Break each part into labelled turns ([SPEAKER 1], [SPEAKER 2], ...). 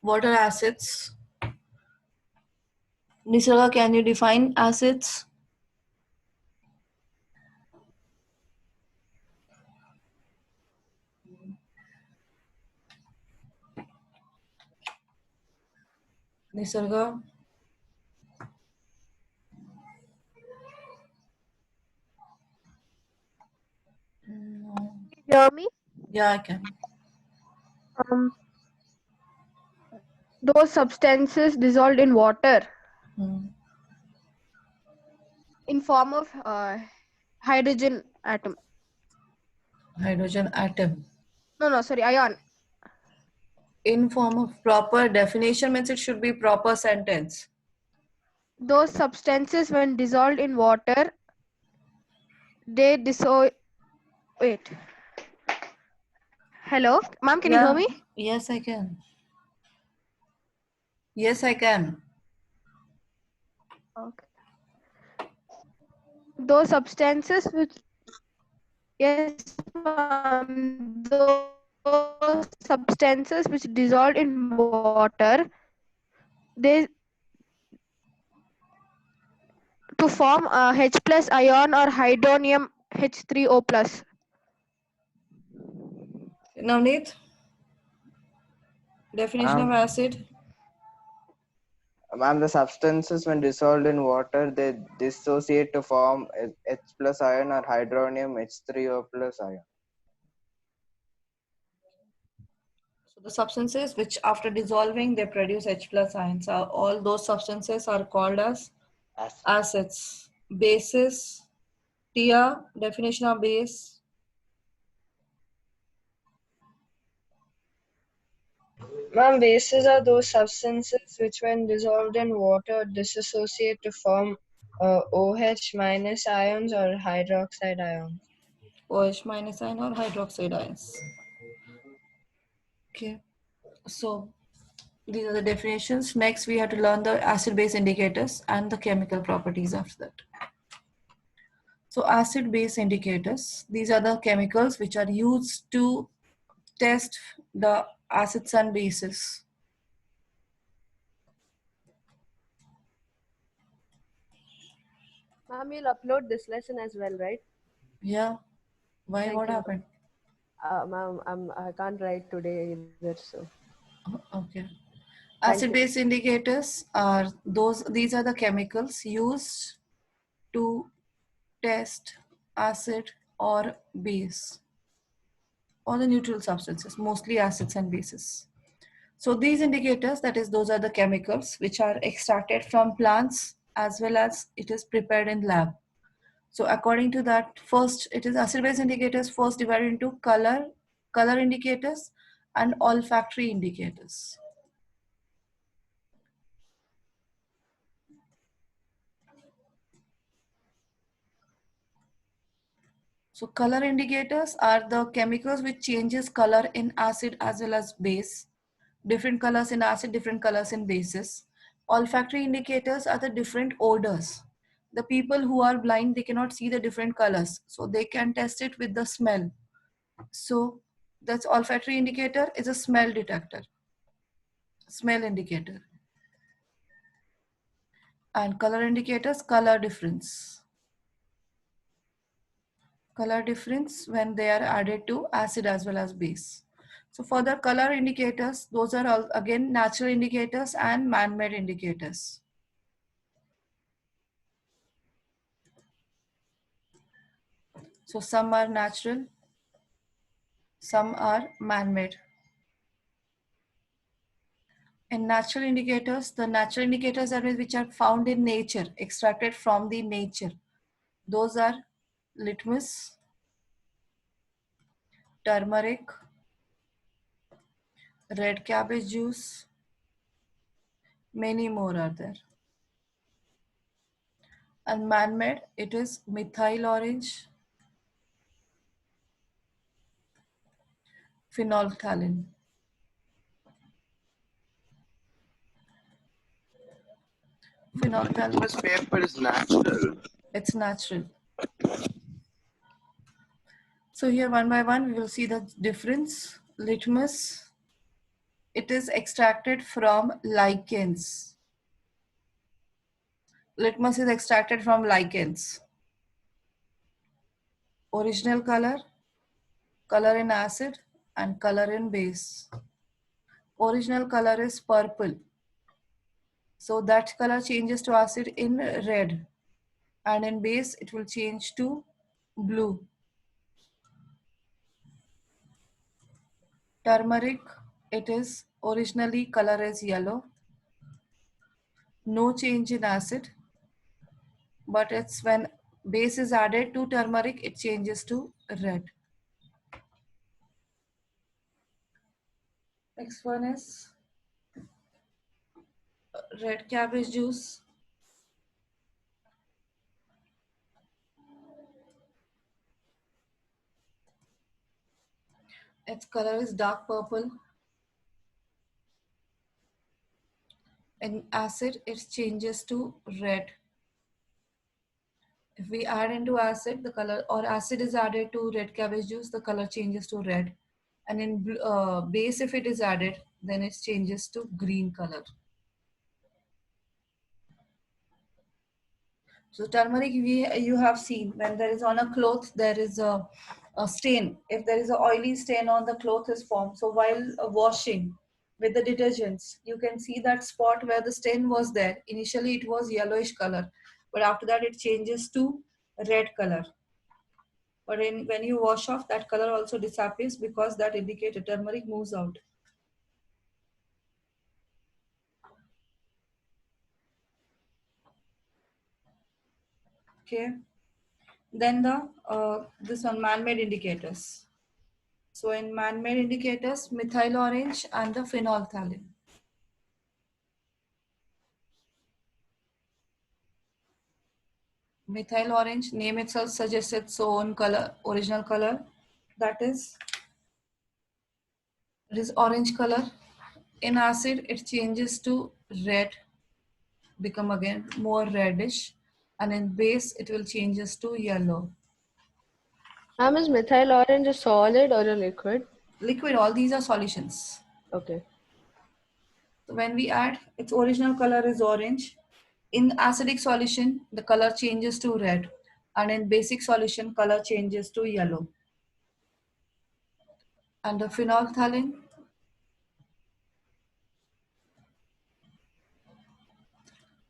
[SPEAKER 1] What are acids? Nisarga, can you define acids? Nisarga? No.
[SPEAKER 2] Hear me?
[SPEAKER 1] Yeah, I can.
[SPEAKER 2] Um, those substances dissolved in water
[SPEAKER 1] Hmm.
[SPEAKER 2] in form of hydrogen atom.
[SPEAKER 1] Hydrogen atom.
[SPEAKER 2] No, sorry, ion.
[SPEAKER 1] In form of proper definition means it should be proper sentence.
[SPEAKER 2] Those substances, when dissolved in water, they dissolve. Wait. Hello, ma'am, can you hear
[SPEAKER 1] Yeah.
[SPEAKER 2] me?
[SPEAKER 1] Yes, I can. Yes, I can.
[SPEAKER 2] Okay. Those substances which, yes, ma'am, those substances which dissolved in water, they to form a H plus ion or hydronium H3O plus.
[SPEAKER 1] Navneet, definition of acid.
[SPEAKER 3] Ma'am, the substances when dissolved in water, they dissociate to form H plus ion or hydronium H3O plus ion.
[SPEAKER 1] So the substances which after dissolving they produce H plus ions. All those substances are called as acids. Bases. Tia, definition of base.
[SPEAKER 4] Ma'am, bases are those substances which, when dissolved in water, dissociate to form OH minus ions or hydroxide ions.
[SPEAKER 1] OH minus ion or hydroxide ions. Okay. So these are the definitions. Next, we have to learn the acid-base indicators and the chemical properties after that. So acid-base indicators, these are the chemicals which are used to test the acids and bases.
[SPEAKER 5] Ma'am, you'll upload this lesson as well, right?
[SPEAKER 1] Yeah. Why?
[SPEAKER 5] Thank
[SPEAKER 1] What
[SPEAKER 5] you,
[SPEAKER 1] happened?
[SPEAKER 5] ma'am. I can't write today either, so
[SPEAKER 1] Okay.
[SPEAKER 5] thank you.
[SPEAKER 1] Acid-base indicators are these are the chemicals used to test acid or base or the neutral substances, mostly acids and bases. So these indicators, that is, those are the chemicals which are extracted from plants as well as it is prepared in lab. So according to that, first it is acid-base indicators first divided into color indicators and olfactory indicators. So color indicators are the chemicals which changes color in acid as well as base. Different colors in acid, different colors in bases. Olfactory indicators are the different odors. The people who are blind, they cannot see the different colors. So they can test it with the smell. So that's olfactory indicator is a smell detector, smell indicator. And color indicators, color difference. Color difference when they are added to acid as well as base. So for the color indicators, those are all again natural indicators and man-made indicators. So some are natural, some are man-made. In natural indicators, the natural indicators are which are found in nature, extracted from the nature. Those are litmus, turmeric, red cabbage juice, many more are there. And man-made, it is methyl orange, phenolphthalein. Phenolphthalein.
[SPEAKER 6] Litmus paper is natural.
[SPEAKER 1] It's natural. So here one by one we will see the difference. Litmus It is extracted from lichens. Litmus is extracted from lichens. Original color, color in acid, and color in base. Original color is purple. So that color changes to acid in red. And in base, it will change to blue. Turmeric, it is originally color is yellow. No change in acid. But it's when base is added to turmeric, it changes to red. Next one is red cabbage juice. Its color is dark purple. In acid, it changes to red. If we add into acid, the color, or acid is added to red cabbage juice, the color changes to red. And in base, if it is added, then it changes to green color. So turmeric, you have seen when there is on a cloth, there is a stain. If there is an oily stain on the cloth is formed. So while washing with the detergents, you can see that spot where the stain was there. Initially it was yellowish color, but after that it changes to red color. But when you wash off, that color also disappears because that indicator turmeric moves out. Okay. Then this one, man-made indicators. So in man-made indicators, methyl orange and the phenolphthalein. Methyl orange, name itself suggests its own color, original color. That is, it is orange color. In acid, it changes to red, become again more reddish. And in base, it will changes to yellow.
[SPEAKER 5] Ma'am, is methyl orange a solid or a liquid?
[SPEAKER 1] Liquid, all these are solutions.
[SPEAKER 5] Okay.
[SPEAKER 1] So when we add, its original color is orange. In acidic solution, the color changes to red. And in basic solution, color changes to yellow. And the phenolphthalein,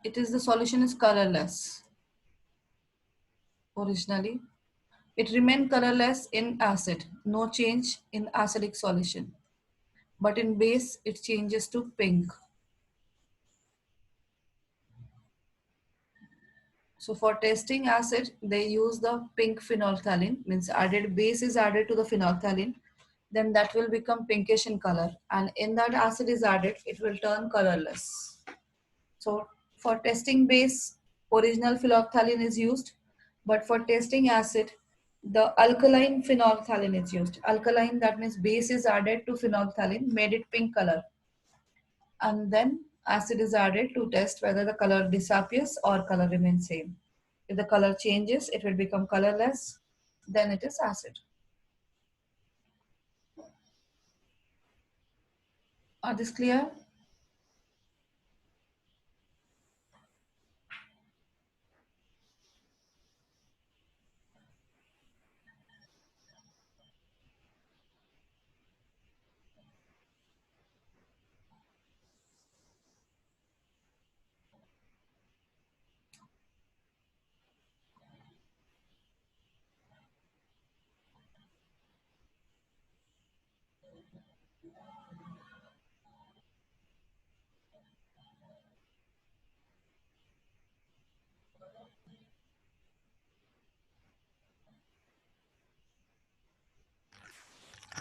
[SPEAKER 1] the solution is colorless. Originally, it remained colorless in acid, no change in acidic solution. But in base, it changes to pink. So for testing acid, they use the pink phenolphthalein, means added base is added to the phenolphthalein, then that will become pinkish in color. And in that acid is added, it will turn colorless. So for testing base, original phenolphthalein is used, but for testing acid, the alkaline phenolphthalein is used. Alkaline, that means base is added to phenolphthalein, made it pink color. And then acid is added to test whether the color disappears or color remains same. If the color changes, it will become colorless, then it is acid. Are this clear?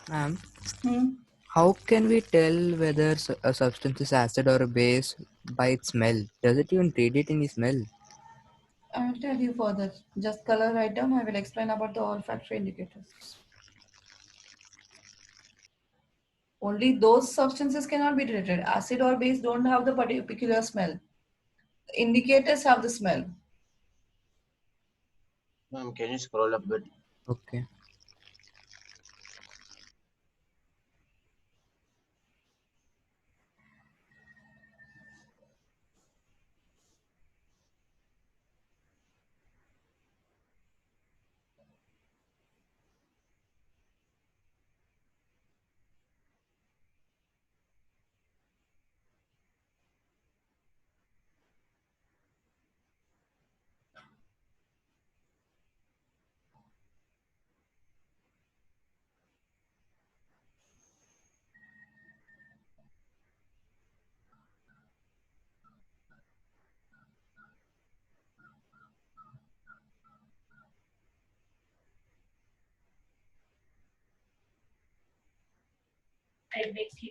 [SPEAKER 7] Ma'am,
[SPEAKER 1] Hmm.
[SPEAKER 7] how can we tell whether a substance is acid or a base by its smell? Does it even radiate any smell?
[SPEAKER 1] I will tell you further. Just color write down. I will explain about the olfactory indicators. Only those substances cannot be treated. Acid or base don't have the particular smell. Indicators have the smell.
[SPEAKER 6] Ma'am, can you scroll up a bit?
[SPEAKER 7] Okay.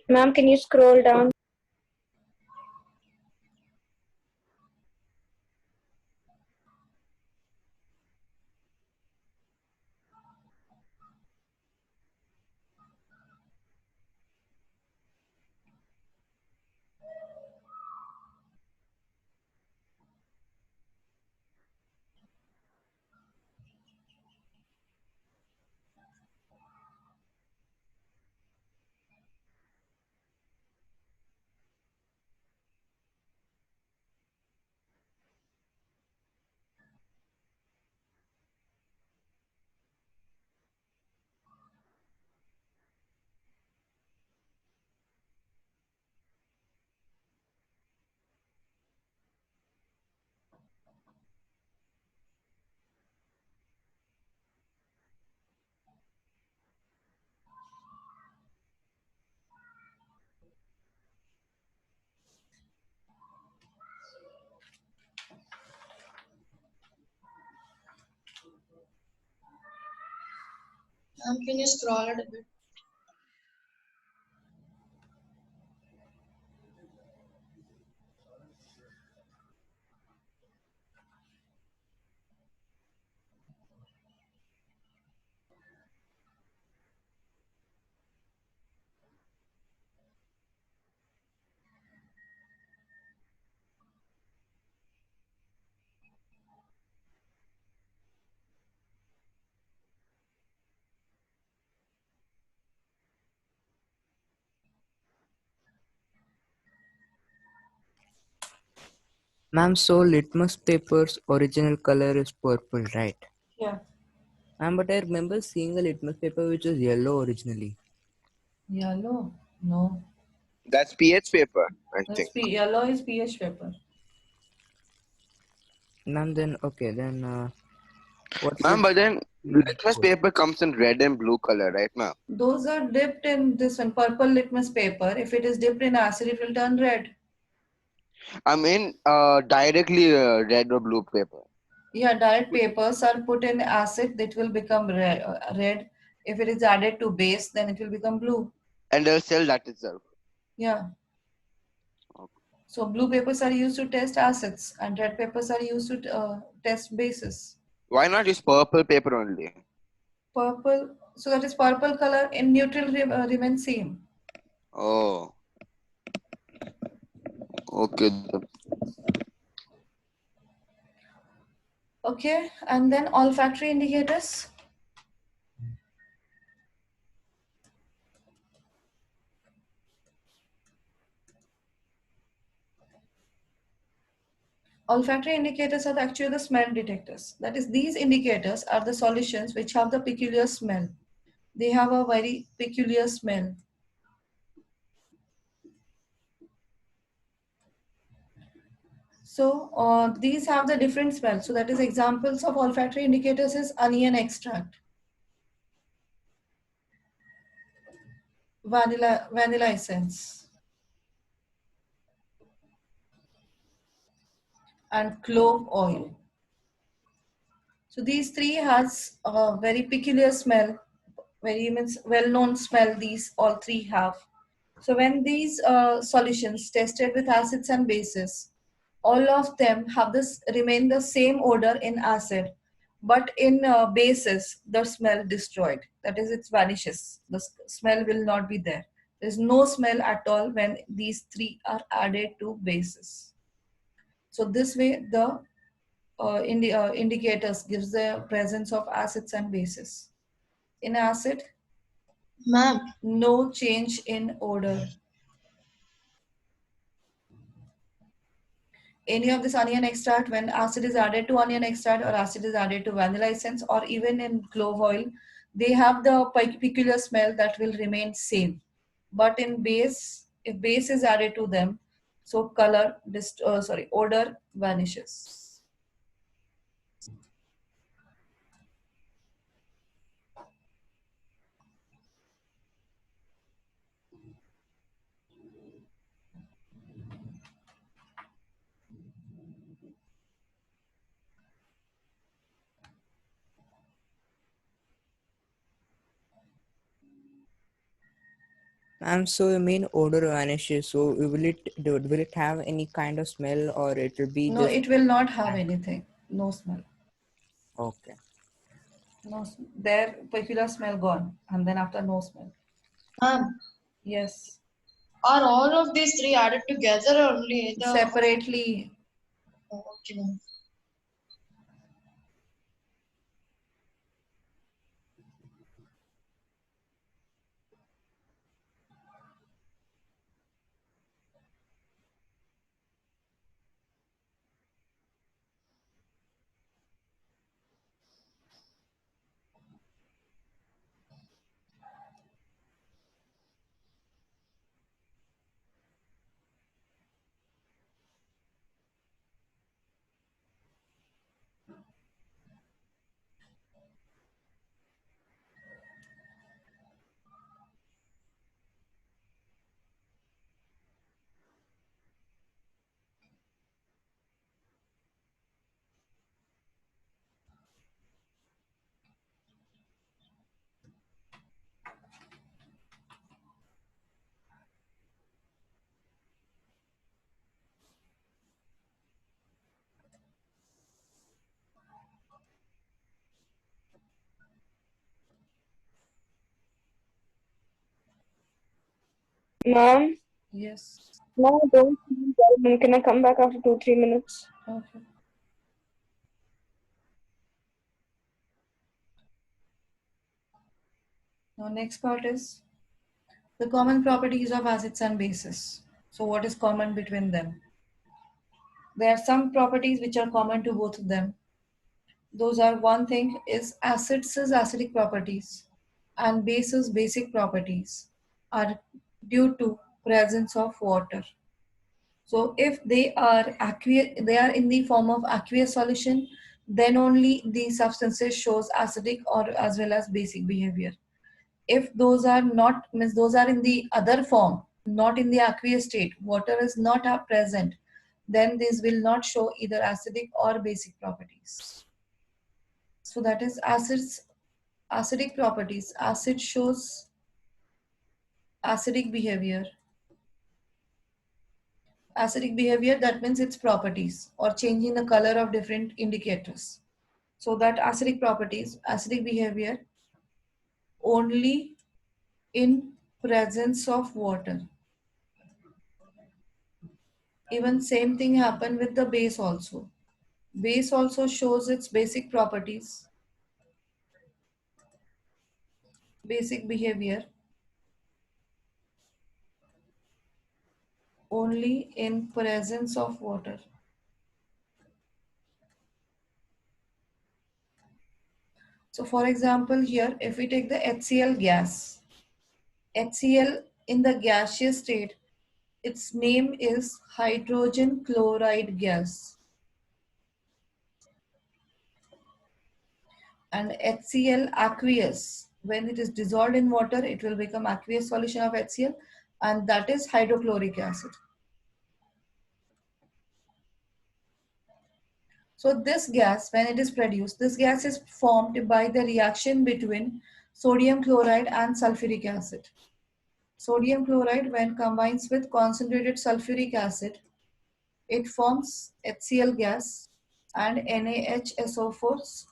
[SPEAKER 8] Ma'am, can you scroll down?
[SPEAKER 9] Can you scroll it a bit?
[SPEAKER 7] Ma'am, so litmus paper's original color is purple, right?
[SPEAKER 1] Yeah.
[SPEAKER 7] Ma'am, but I remember seeing a litmus paper which was yellow originally.
[SPEAKER 1] Yellow? No.
[SPEAKER 10] That's pH paper, I think.
[SPEAKER 1] Yellow is pH paper.
[SPEAKER 7] Ma'am, then okay, then what
[SPEAKER 10] Ma'am,
[SPEAKER 7] would
[SPEAKER 10] but then
[SPEAKER 7] be
[SPEAKER 10] litmus
[SPEAKER 7] good?
[SPEAKER 10] paper comes in red and blue color, right, ma'am?
[SPEAKER 1] Those are dipped in this one, purple litmus paper. If it is dipped in acid, it will turn red.
[SPEAKER 10] I mean, directly red or blue paper.
[SPEAKER 1] Yeah, direct papers are put in acid, that will become red. If it is added to base, then it will become blue.
[SPEAKER 10] And they'll sell that itself.
[SPEAKER 1] Yeah. So blue papers are used to test acids and red papers are used to test bases.
[SPEAKER 10] Why not use purple paper only?
[SPEAKER 1] Purple, so that is purple color in neutral remains same.
[SPEAKER 10] Oh, okay.
[SPEAKER 1] Okay, and then olfactory indicators. Olfactory indicators are actually the smell detectors. That is, these indicators are the solutions which have the peculiar smell. They have a very peculiar smell. So these have the different smell. So that is examples of olfactory indicators is onion extract, vanilla essence, and clove oil. So these three has a very peculiar smell, very means well-known smell these all three have. So when these solutions tested with acids and bases, all of them have this remain the same odor in acid, but in bases the smell destroyed. That is, it vanishes. The smell will not be there. There is no smell at all when these three are added to bases. So this way the indicators gives the presence of acids and bases. In acid,
[SPEAKER 9] Ma'am,
[SPEAKER 1] no change in odor. Any of this onion extract, when acid is added to onion extract or acid is added to vanilla essence or even in clove oil, they have the peculiar smell that will remain same. But in base, if base is added to them, so odor vanishes.
[SPEAKER 7] And so you mean odor vanishes. So will it have any kind of smell, or it will be
[SPEAKER 1] No,
[SPEAKER 7] just
[SPEAKER 1] it will not have anything. No smell.
[SPEAKER 7] okay?
[SPEAKER 1] No, their peculiar smell gone, and then after no smell.
[SPEAKER 9] Ma'am,
[SPEAKER 1] Yes,
[SPEAKER 9] are all of these three added together or only the?
[SPEAKER 1] separately.
[SPEAKER 9] Oh, okay, ma'am.
[SPEAKER 8] Ma'am,
[SPEAKER 1] Yes.
[SPEAKER 8] no, I don't feel well. Ma'am, can I come back after 2-3 minutes?
[SPEAKER 1] Okay. Now next part is the common properties of acids and bases. So what is common between them? There are some properties which are common to both of them. Those are, one thing is acids' acidic properties and bases' basic properties are due to presence of water. So if they are aqueous, they are in the form of aqueous solution, then only the substances shows acidic or as well as basic behavior. If those are not, means those are in the other form, not in the aqueous state, water is not present, then this will not show either acidic or basic properties. So that is acids, acidic properties. Acid shows acidic behavior. Acidic behavior, that means its properties or changing the color of different indicators. So that acidic properties, acidic behavior only in presence of water. Even same thing happen with the base also. Base also shows its basic properties, basic behavior only in presence of water. So for example here, if we take the HCl gas, HCl in the gaseous state, its name is hydrogen chloride gas. And HCl aqueous, when it is dissolved in water, it will become aqueous solution of HCl, and that is hydrochloric acid. So this gas, when it is produced, this gas is formed by the reaction between sodium chloride and sulfuric acid. Sodium chloride, when combines with concentrated sulfuric acid, it forms HCl gas and NaHSO4,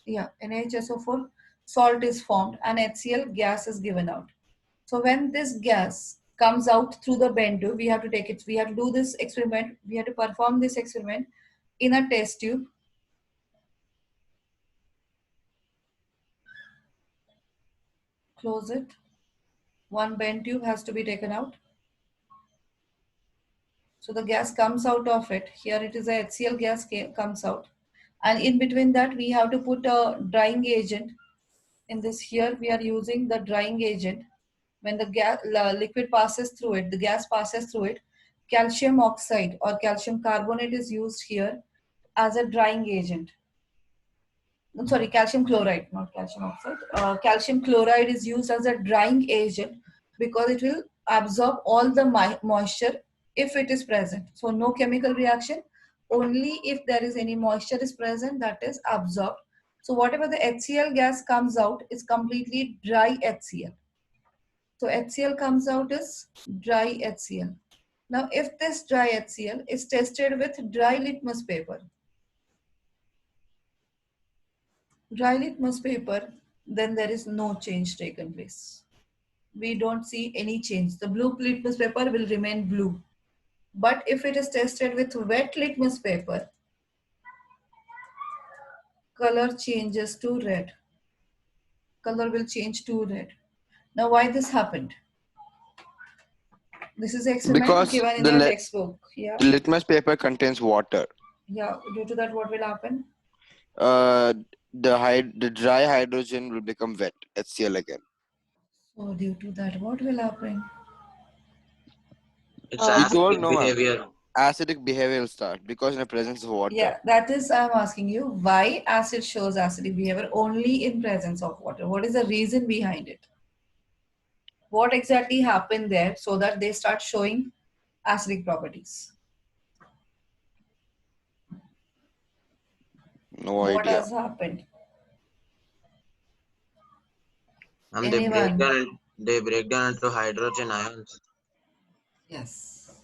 [SPEAKER 1] NaHSO4 salt is formed and HCl gas is given out. So when this gas comes out through the bend tube, we have to take it, we have to do this experiment, we have to perform this experiment in a test tube. Close it. One bend tube has to be taken out. So the gas comes out of it. Here it is a HCl gas comes out. And in between that, we have to put a drying agent. In this here, we are using the drying agent. When the liquid passes through it, the gas passes through it, calcium oxide or calcium carbonate is used here as a drying agent. I'm sorry, calcium chloride, not calcium oxide. Calcium chloride is used as a drying agent because it will absorb all the moisture if it is present. So no chemical reaction, only if there is any moisture is present, that is absorbed. So whatever the HCl gas comes out is completely dry HCl. So HCl comes out as dry HCl. Now, if this dry HCl is tested with dry litmus paper, then there is no change taken place. We don't see any change. The blue litmus paper will remain blue. But if it is tested with wet litmus paper, color changes to red. Color will change to red. Now, why this happened? This is the experiment
[SPEAKER 10] Because
[SPEAKER 1] given in your textbook. Yeah.
[SPEAKER 10] the litmus paper contains water.
[SPEAKER 1] Yeah. Due to that, what will happen?
[SPEAKER 10] The dry hydrogen will become wet, HCl again.
[SPEAKER 1] So due to that, what will happen?
[SPEAKER 6] It's
[SPEAKER 10] You told
[SPEAKER 6] acidic
[SPEAKER 10] no, ma'am.
[SPEAKER 6] behavior.
[SPEAKER 10] Acidic behavior will start because in the presence of water.
[SPEAKER 1] Yeah, that is, I'm asking you, why acid shows acidic behavior only in presence of water? What is the reason behind it? What exactly happened there so that they start showing acidic properties?
[SPEAKER 10] No
[SPEAKER 1] What
[SPEAKER 10] idea.
[SPEAKER 1] has happened?
[SPEAKER 6] And
[SPEAKER 1] Anyone?
[SPEAKER 6] they break down into hydrogen ions.
[SPEAKER 1] Yes.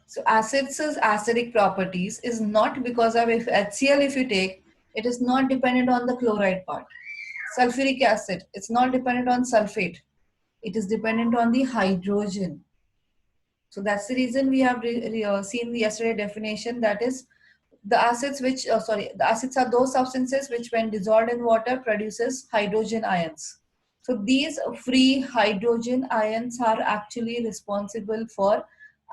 [SPEAKER 1] So acids' acidic properties is not because of if HCl if you take, it is not dependent on the chloride part. Sulfuric acid, it's not dependent on sulfate. It is dependent on the hydrogen. So that's the reason we have seen the yesterday definition, that is the acids which, the acids are those substances which when dissolved in water produces hydrogen ions. So these free hydrogen ions are actually responsible for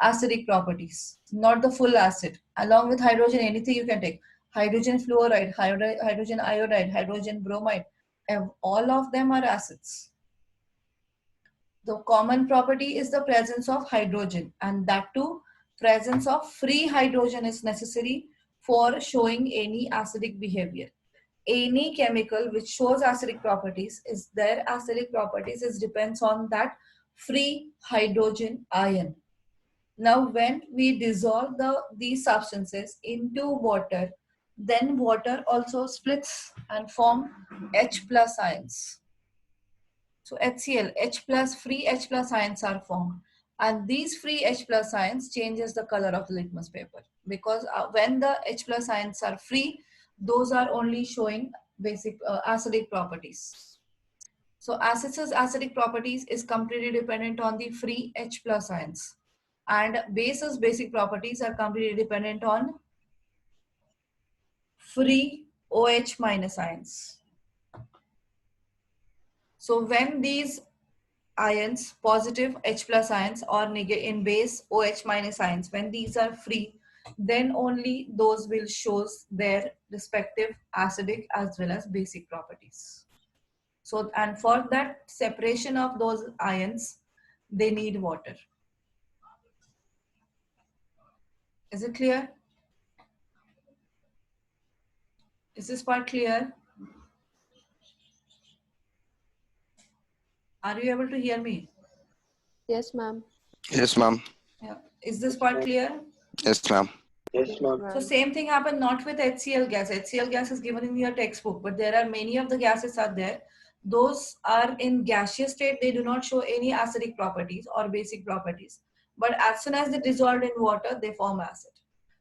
[SPEAKER 1] acidic properties, not the full acid. Along with hydrogen, anything you can take. Hydrogen fluoride, hydrogen iodide, hydrogen bromide, all of them are acids. The common property is the presence of hydrogen, and that too presence of free hydrogen is necessary for showing any acidic behavior. Any chemical which shows acidic properties is their acidic properties is depends on that free hydrogen ion. Now when we dissolve these substances into water, then water also splits and form H plus ions. So HCl, H plus, free H plus ions are formed. And these free H plus ions changes the color of the litmus paper. Because when the H plus ions are free, those are only showing basic acidic properties. So acids' acidic properties is completely dependent on the free H plus ions. And bases' basic properties are completely dependent on free OH minus ions. So when these ions, positive H plus ions or negative in base OH minus ions, when these are free, then only those will show their respective acidic as well as basic properties. So, and for that separation of those ions, they need water. Is it clear? Is this part clear? Are you able to hear me?
[SPEAKER 5] Yes, ma'am.
[SPEAKER 10] Yes, ma'am.
[SPEAKER 1] Yeah. Is this part clear?
[SPEAKER 10] Yes, ma'am.
[SPEAKER 5] Yes, ma'am.
[SPEAKER 1] So same thing happened not with HCl gas. HCl gas is given in your textbook, but there are many of the gases are there. Those are in gaseous state. They do not show any acidic properties or basic properties. But as soon as they dissolved in water, they form acid.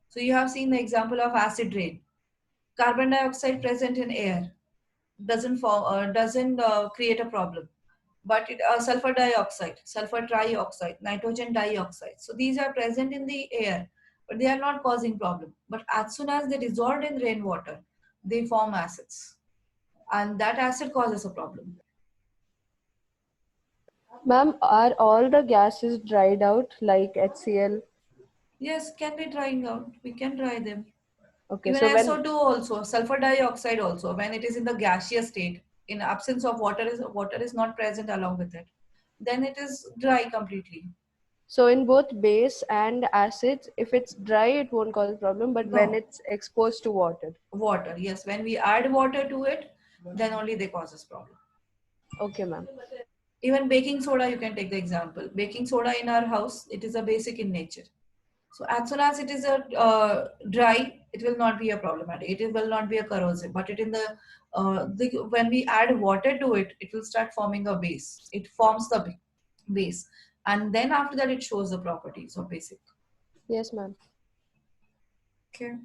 [SPEAKER 1] So you have seen the example of acid rain. Carbon dioxide present in air doesn't form, doesn't create a problem. But sulfur dioxide, sulfur trioxide, nitrogen dioxide. So these are present in the air, but they are not causing problem. But as soon as they dissolved in rainwater, they form acids. And that acid causes a problem.
[SPEAKER 5] Ma'am, are all the gases dried out like HCl?
[SPEAKER 1] Yes, can be drying out. We can dry them.
[SPEAKER 5] Okay,
[SPEAKER 1] Even
[SPEAKER 5] so when
[SPEAKER 1] SO2 also, sulfur dioxide also, when it is in the gaseous state, in absence of water is not present along with it, then it is dry completely.
[SPEAKER 5] so in both base and acids, if it's dry, it won't cause a problem. But when
[SPEAKER 1] No.
[SPEAKER 5] it's exposed to water.
[SPEAKER 1] Water, yes. When we add water to it, then only they causes problem.
[SPEAKER 5] Okay, ma'am.
[SPEAKER 1] Even baking soda, you can take the example. Baking soda in our house, it is a basic in nature. So as soon as it is a dry, it will not be a problematic. It will not be a corrosive. But it in the when we add water to it, it will start forming a base. It forms the base, and then after that, it shows the properties of basic.
[SPEAKER 5] Yes, ma'am.
[SPEAKER 1] Okay.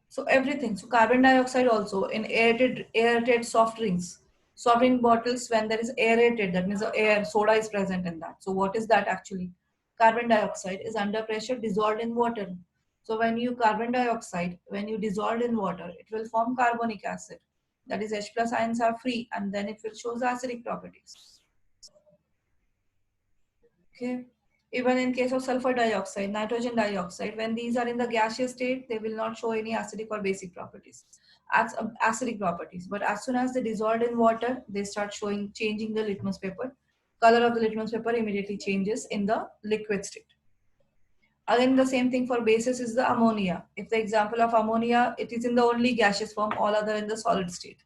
[SPEAKER 1] So everything. So carbon dioxide also in aerated soft drinks. Soft drink bottles, when there is aerated, that means the air, soda is present in that. So what is that actually? Carbon dioxide is under pressure dissolved in water. So when you carbon dioxide, when you dissolve in water, it will form carbonic acid. That is H plus ions are free, and then it will show the acidic properties. Okay. Even in case of sulfur dioxide, nitrogen dioxide, when these are in the gaseous state, they will not show any acidic or basic properties, acidic properties. But as soon as they dissolved in water, they start showing, changing the litmus paper. Color of the litmus paper immediately changes in the liquid state. Again, the same thing for bases is the ammonia. If the example of ammonia, it is in the only gaseous form, all other in the solid state.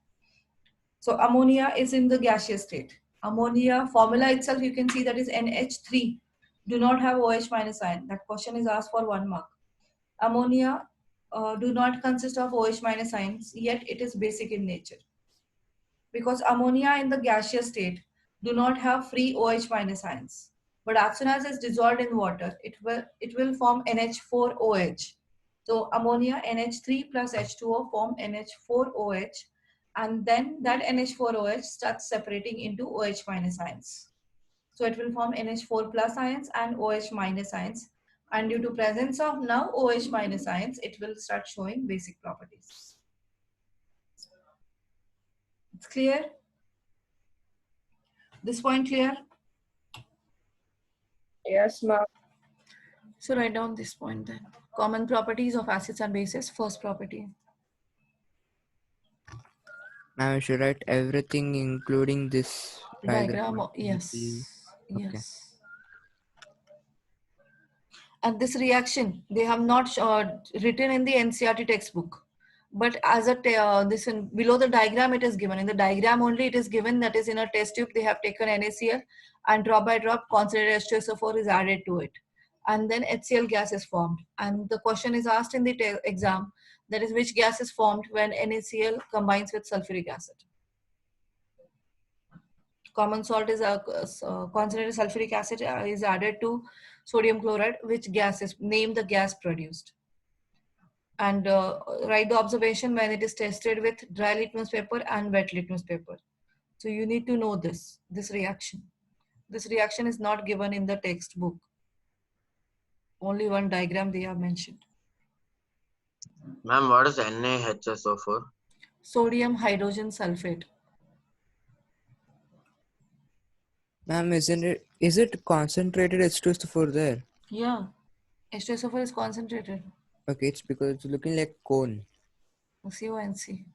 [SPEAKER 1] So ammonia is in the gaseous state. Ammonia formula itself, you can see that is NH3. Do not have OH minus ion. That question is asked for 1 mark. Ammonia do not consist of OH minus ions, yet it is basic in nature. Because ammonia in the gaseous state do not have free OH minus ions. But as soon as it's dissolved in water, it will form NH4OH. So ammonia NH3 plus H2O form NH4OH, and then that NH4OH starts separating into OH minus ions. So it will form NH4 plus ions and OH minus ions. And due to presence of now OH minus ions, it will start showing basic properties. It's clear? This point clear?
[SPEAKER 8] Yes, ma'am.
[SPEAKER 1] So write down this point then. Common properties of acids and bases. First property.
[SPEAKER 7] Now I should write everything including this diagram.
[SPEAKER 1] Yes.
[SPEAKER 7] Okay.
[SPEAKER 1] Yes. And this reaction, they have not written in the NCERT textbook. But as a this in below the diagram, it is given. In the diagram only, it is given that is in a test tube. They have taken NaCl and drop by drop, concentrated H2SO4 is added to it, and then HCl gas is formed. And the question is asked in the exam, that is which gas is formed when NaCl combines with sulfuric acid. Common salt is concentrated sulfuric acid is added to sodium chloride. Which gas is, name the gas produced. And write the observation when it is tested with dry litmus paper and wet litmus paper. So you need to know this reaction. This reaction is not given in the textbook. Only one diagram they have mentioned.
[SPEAKER 6] Ma'am, what is NaHSO4?
[SPEAKER 1] Sodium hydrogen sulfate.
[SPEAKER 7] Ma'am, is it concentrated H2SO4 there?
[SPEAKER 1] Yeah, H2SO4 is concentrated.
[SPEAKER 7] Okay, it's because it's looking like cone.
[SPEAKER 1] CONC.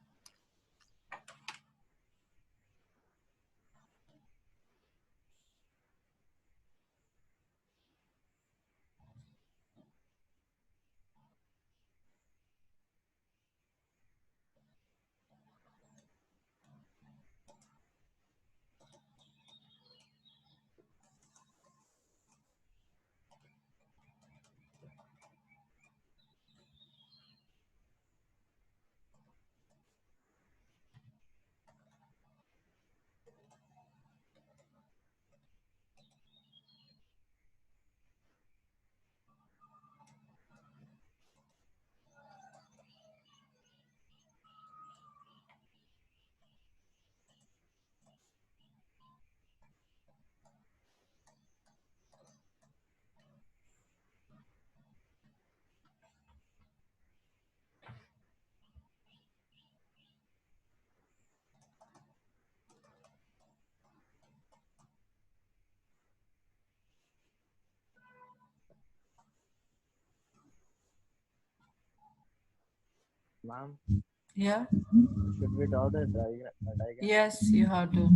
[SPEAKER 3] Ma'am,
[SPEAKER 1] Yeah.
[SPEAKER 3] should we draw the diagram?
[SPEAKER 1] Yes, you have to.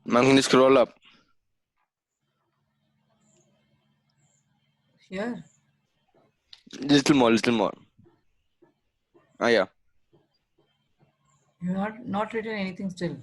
[SPEAKER 10] Ma'am, can you scroll up?
[SPEAKER 1] Here.
[SPEAKER 10] Little more, little more. Ah, yeah.
[SPEAKER 1] You have not written anything still.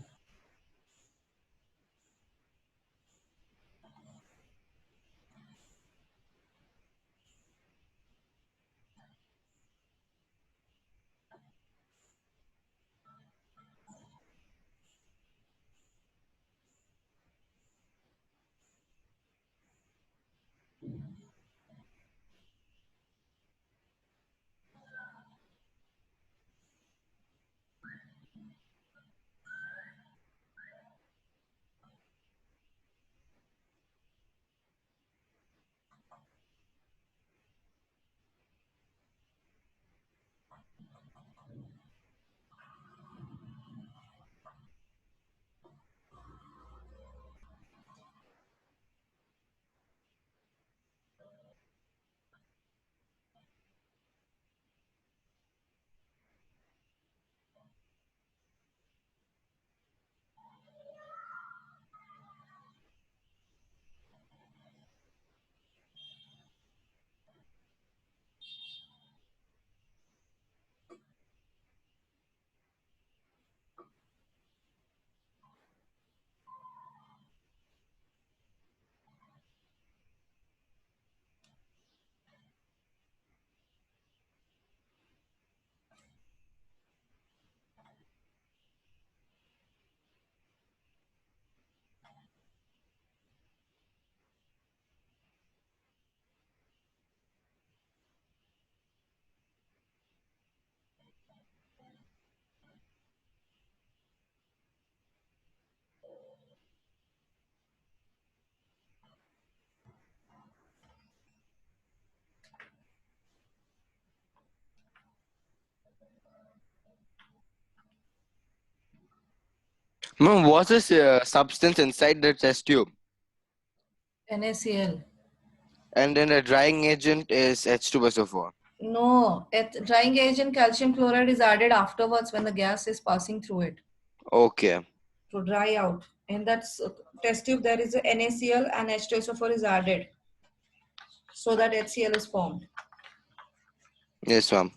[SPEAKER 10] Ma'am, what's this substance inside the test tube?
[SPEAKER 1] NaCl.
[SPEAKER 10] And then the drying agent is H2SO4.
[SPEAKER 1] No, drying agent calcium chloride is added afterwards when the gas is passing through it
[SPEAKER 10] Okay.
[SPEAKER 1] to dry out. In that test tube, there is a NaCl and H2SO4 is added so that HCl is formed.
[SPEAKER 10] Yes, ma'am.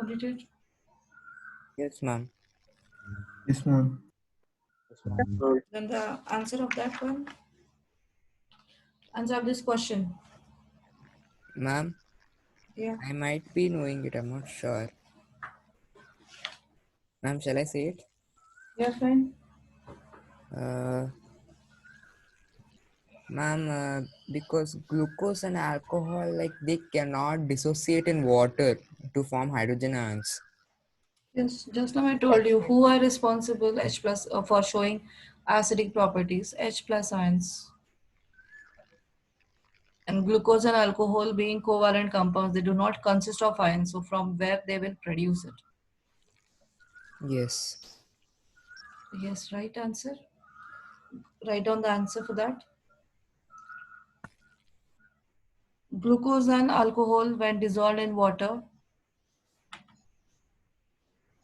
[SPEAKER 1] Completed?
[SPEAKER 7] Yes, ma'am.
[SPEAKER 11] Yes, ma'am.
[SPEAKER 1] Then the answer of that one, answer of this question.
[SPEAKER 7] Ma'am,
[SPEAKER 1] Yeah.
[SPEAKER 7] I might be knowing it. I'm not sure. Ma'am, shall I say it?
[SPEAKER 1] Yeah, fine.
[SPEAKER 7] Ma'am, because glucose and alcohol, like they cannot dissociate in water to form hydrogen ions.
[SPEAKER 1] Yes, just now I told you who are responsible H plus for showing acidic properties, H plus ions. And glucose and alcohol being covalent compounds, they do not consist of ions. So from where they will produce it?
[SPEAKER 7] Yes.
[SPEAKER 1] Yes, right answer. Write down the answer for that. Glucose and alcohol when dissolved in water.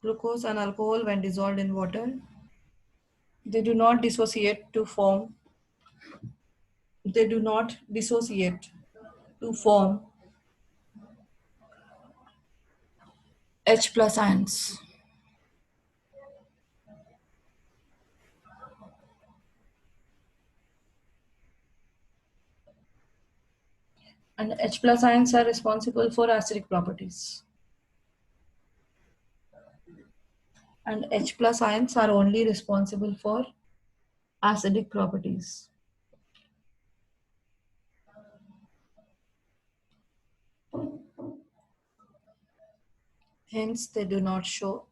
[SPEAKER 1] Glucose and alcohol when dissolved in water, they do not dissociate to form. They do not dissociate to form H plus ions. And H plus ions are responsible for acidic properties. And H plus ions are only responsible for acidic properties. Hence, they do not show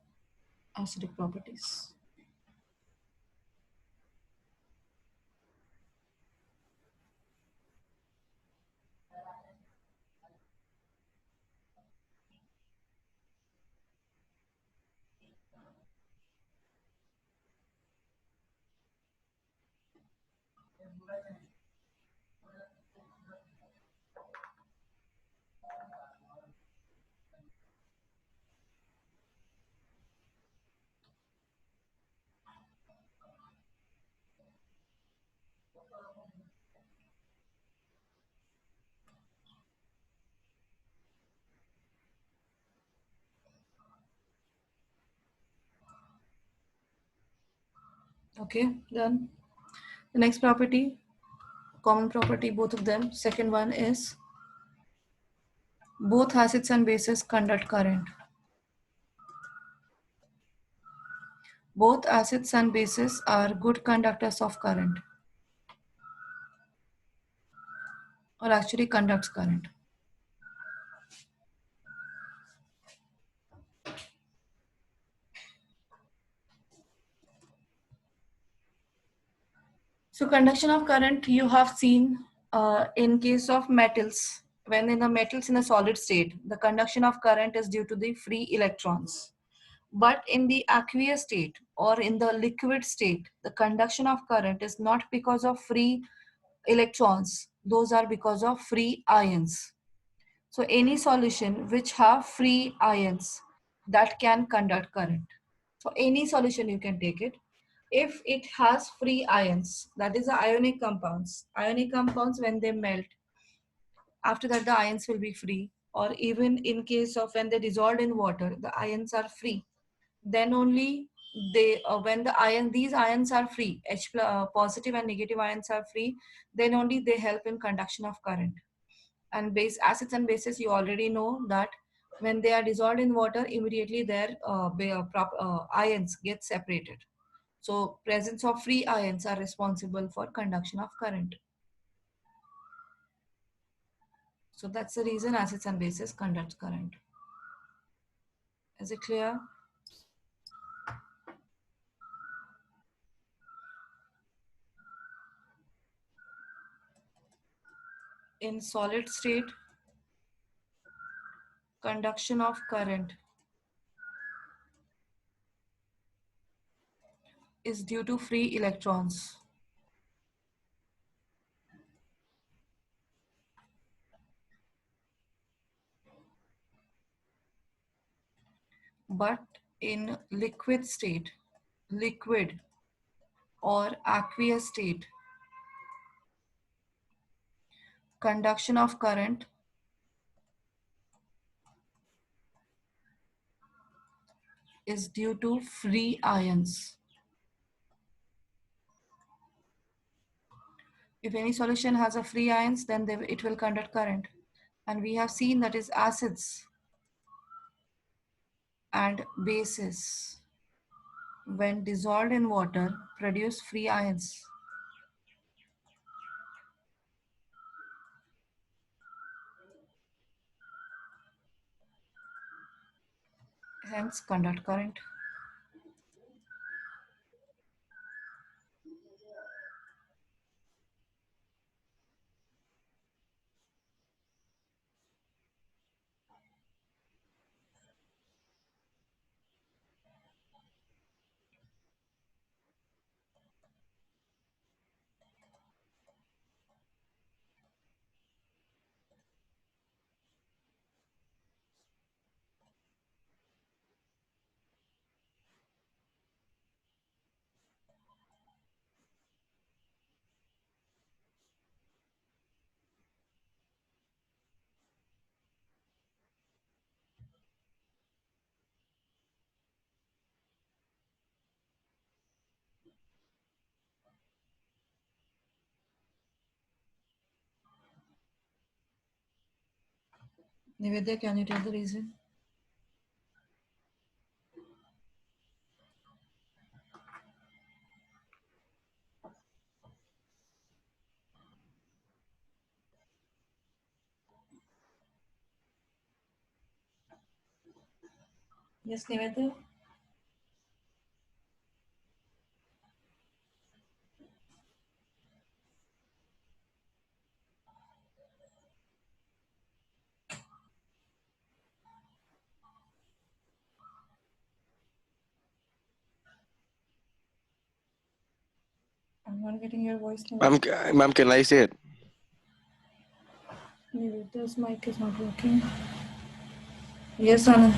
[SPEAKER 1] acidic properties. Okay, done. The next property, common property, both of them. Second one is both acids and bases conduct current. Both acids and bases are good conductors of current, or actually conducts current. So conduction of current you have seen in case of metals. When in the metals in a solid state, the conduction of current is due to the free electrons. But in the aqueous state or in the liquid state, the conduction of current is not because of free electrons. Those are because of free ions. So any solution which have free ions, that can conduct current. So any solution you can take it. If it has free ions, that is the ionic compounds. Ionic compounds, when they melt, after that the ions will be free. Or even in case of when they dissolved in water, the ions are free. Then only they, when these ions are free, positive and negative ions are free, then only they help in conduction of current. And base acids and bases, you already know that when they are dissolved in water, immediately their ions get separated. So presence of free ions are responsible for conduction of current. So that's the reason acids and bases conduct current. Is it clear? In solid state, conduction of current is due to free electrons. But in liquid state, liquid or aqueous state, conduction of current is due to free ions. If any solution has a free ions, then it will conduct current. And we have seen that is acids and bases, when dissolved in water, produce free ions. Hence conduct current. Nivedya, can you tell the reason? Yes, Nivedya? I'm not getting your voice, Nivedya.
[SPEAKER 10] Ma'am, can I say it?
[SPEAKER 1] Nivedya's mic is not working. Yes, Anand.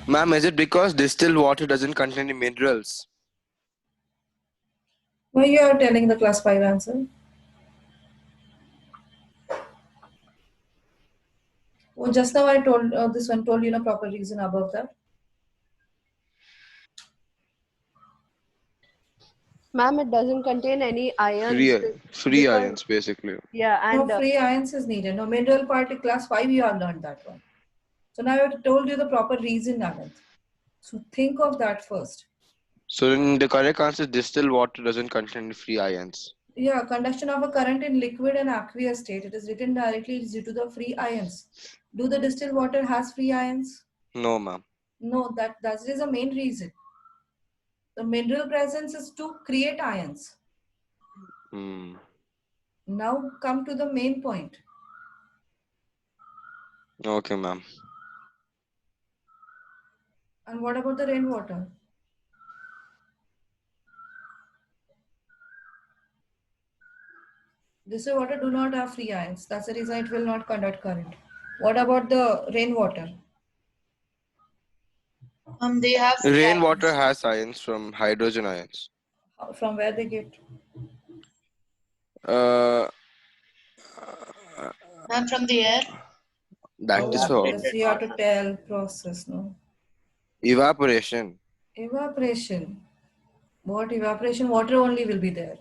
[SPEAKER 10] Ma'am, is it because distilled water doesn't contain any minerals?
[SPEAKER 1] Why you are telling the class 5 answer? Oh, just now I told this one told you the proper reason above that.
[SPEAKER 5] Ma'am, it doesn't contain any ions.
[SPEAKER 10] Free
[SPEAKER 5] Because,
[SPEAKER 10] ions, basically.
[SPEAKER 5] yeah,
[SPEAKER 1] No
[SPEAKER 5] and
[SPEAKER 1] free ions is needed. No mineral part in class 5 you have learned that one. So now I have told you the proper reason, Anand. So think of that first.
[SPEAKER 10] So then the correct answer is distilled water doesn't contain free ions.
[SPEAKER 1] Yeah, conduction of a current in liquid and aqueous state. It is written directly due to the free ions. Do the distilled water has free ions?
[SPEAKER 10] No, ma'am.
[SPEAKER 1] No, that is the main reason. The mineral presence is to create ions.
[SPEAKER 10] Hmm.
[SPEAKER 1] Now come to the main point.
[SPEAKER 10] Okay, ma'am.
[SPEAKER 1] And what about the rainwater? Distilled water do not have free ions. That's the reason it will not conduct current. What about the rainwater?
[SPEAKER 9] They have free
[SPEAKER 10] Rainwater
[SPEAKER 9] ions.
[SPEAKER 10] has ions from hydrogen ions.
[SPEAKER 1] From where they get?
[SPEAKER 10] Uh,
[SPEAKER 9] Ma'am, from the air.
[SPEAKER 10] that is
[SPEAKER 1] Oh,
[SPEAKER 10] for
[SPEAKER 1] this you have to tell process, no?
[SPEAKER 10] evaporation.
[SPEAKER 1] Evaporation. What evaporation? Water only will be there.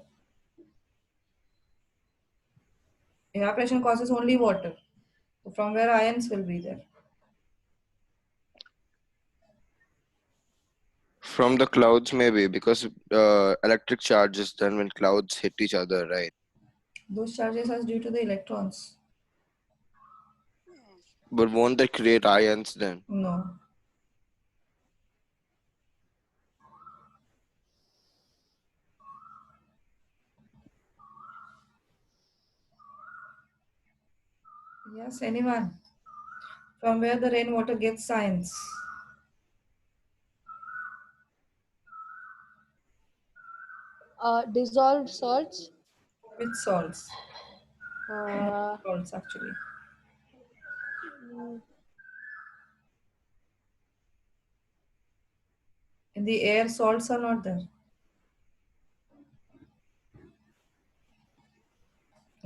[SPEAKER 1] Evaporation causes only water. So from where ions will be there.
[SPEAKER 10] From the clouds, maybe, because electric charges then when clouds hit each other, right?
[SPEAKER 1] Those charges are due to the electrons.
[SPEAKER 10] But won't they create ions then?
[SPEAKER 1] No. Yes, anyone. From where the rainwater gets ions.
[SPEAKER 5] dissolved salts.
[SPEAKER 1] With salts.
[SPEAKER 5] Uh,
[SPEAKER 1] Salts actually. In the air, salts are not there.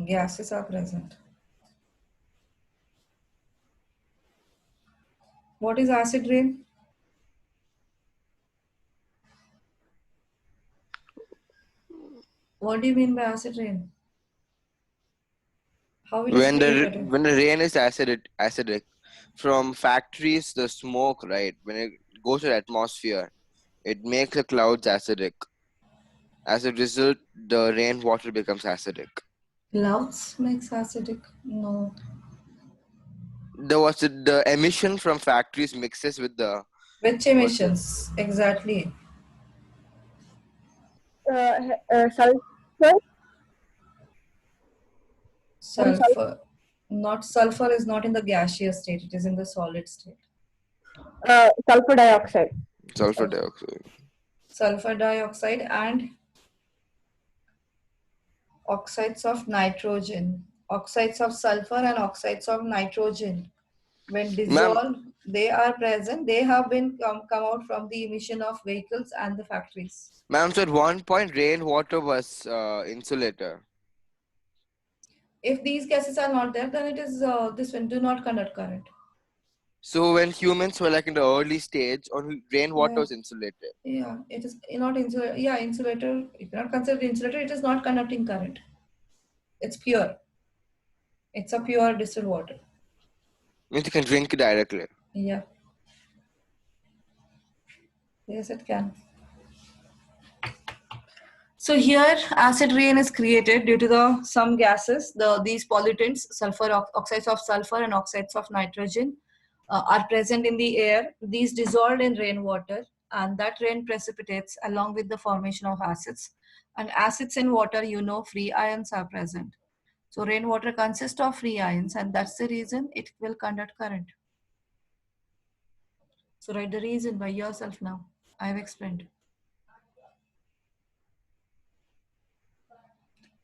[SPEAKER 1] Gases are present. What is acid rain? What do you mean by acid rain? How it is created?
[SPEAKER 10] When the rain is acidic from factories, the smoke, right, when it goes to the atmosphere, it makes the clouds acidic. As a result, the rainwater becomes acidic.
[SPEAKER 1] Clouds makes acidic? No.
[SPEAKER 10] The emission from factories mixes with the
[SPEAKER 1] Which emissions? Exactly.
[SPEAKER 8] Sulfur.
[SPEAKER 1] Sulfur. Not sulfur is not in the gaseous state, it is in the solid state.
[SPEAKER 8] Sulfur dioxide.
[SPEAKER 10] sulfur dioxide.
[SPEAKER 1] Sulfur dioxide and oxides of nitrogen. Oxides of sulfur and oxides of nitrogen. When dissolved, they are present. They have been come out from the emission of vehicles and the factories.
[SPEAKER 10] Ma'am, so at one point, rainwater was insulator.
[SPEAKER 1] If these gases are not there, then it is this one do not conduct current.
[SPEAKER 10] So when humans were like in the early stage, only rainwater was insulated.
[SPEAKER 1] Yeah, it is not insulator. Yeah, insulator. You cannot consider insulator. It is not conducting current. It's pure. It's a pure distilled water.
[SPEAKER 10] Means you can drink it directly.
[SPEAKER 1] Yeah. Yes, it can. So here, acid rain is created due to some gases. These pollutants, oxides of sulfur and oxides of nitrogen, are present in the air. These dissolved in rainwater, and that rain precipitates along with the formation of acids. And acids in water, free ions are present. So rainwater consists of free ions, and that's the reason it will conduct current. So write the reason by yourself now. I have explained.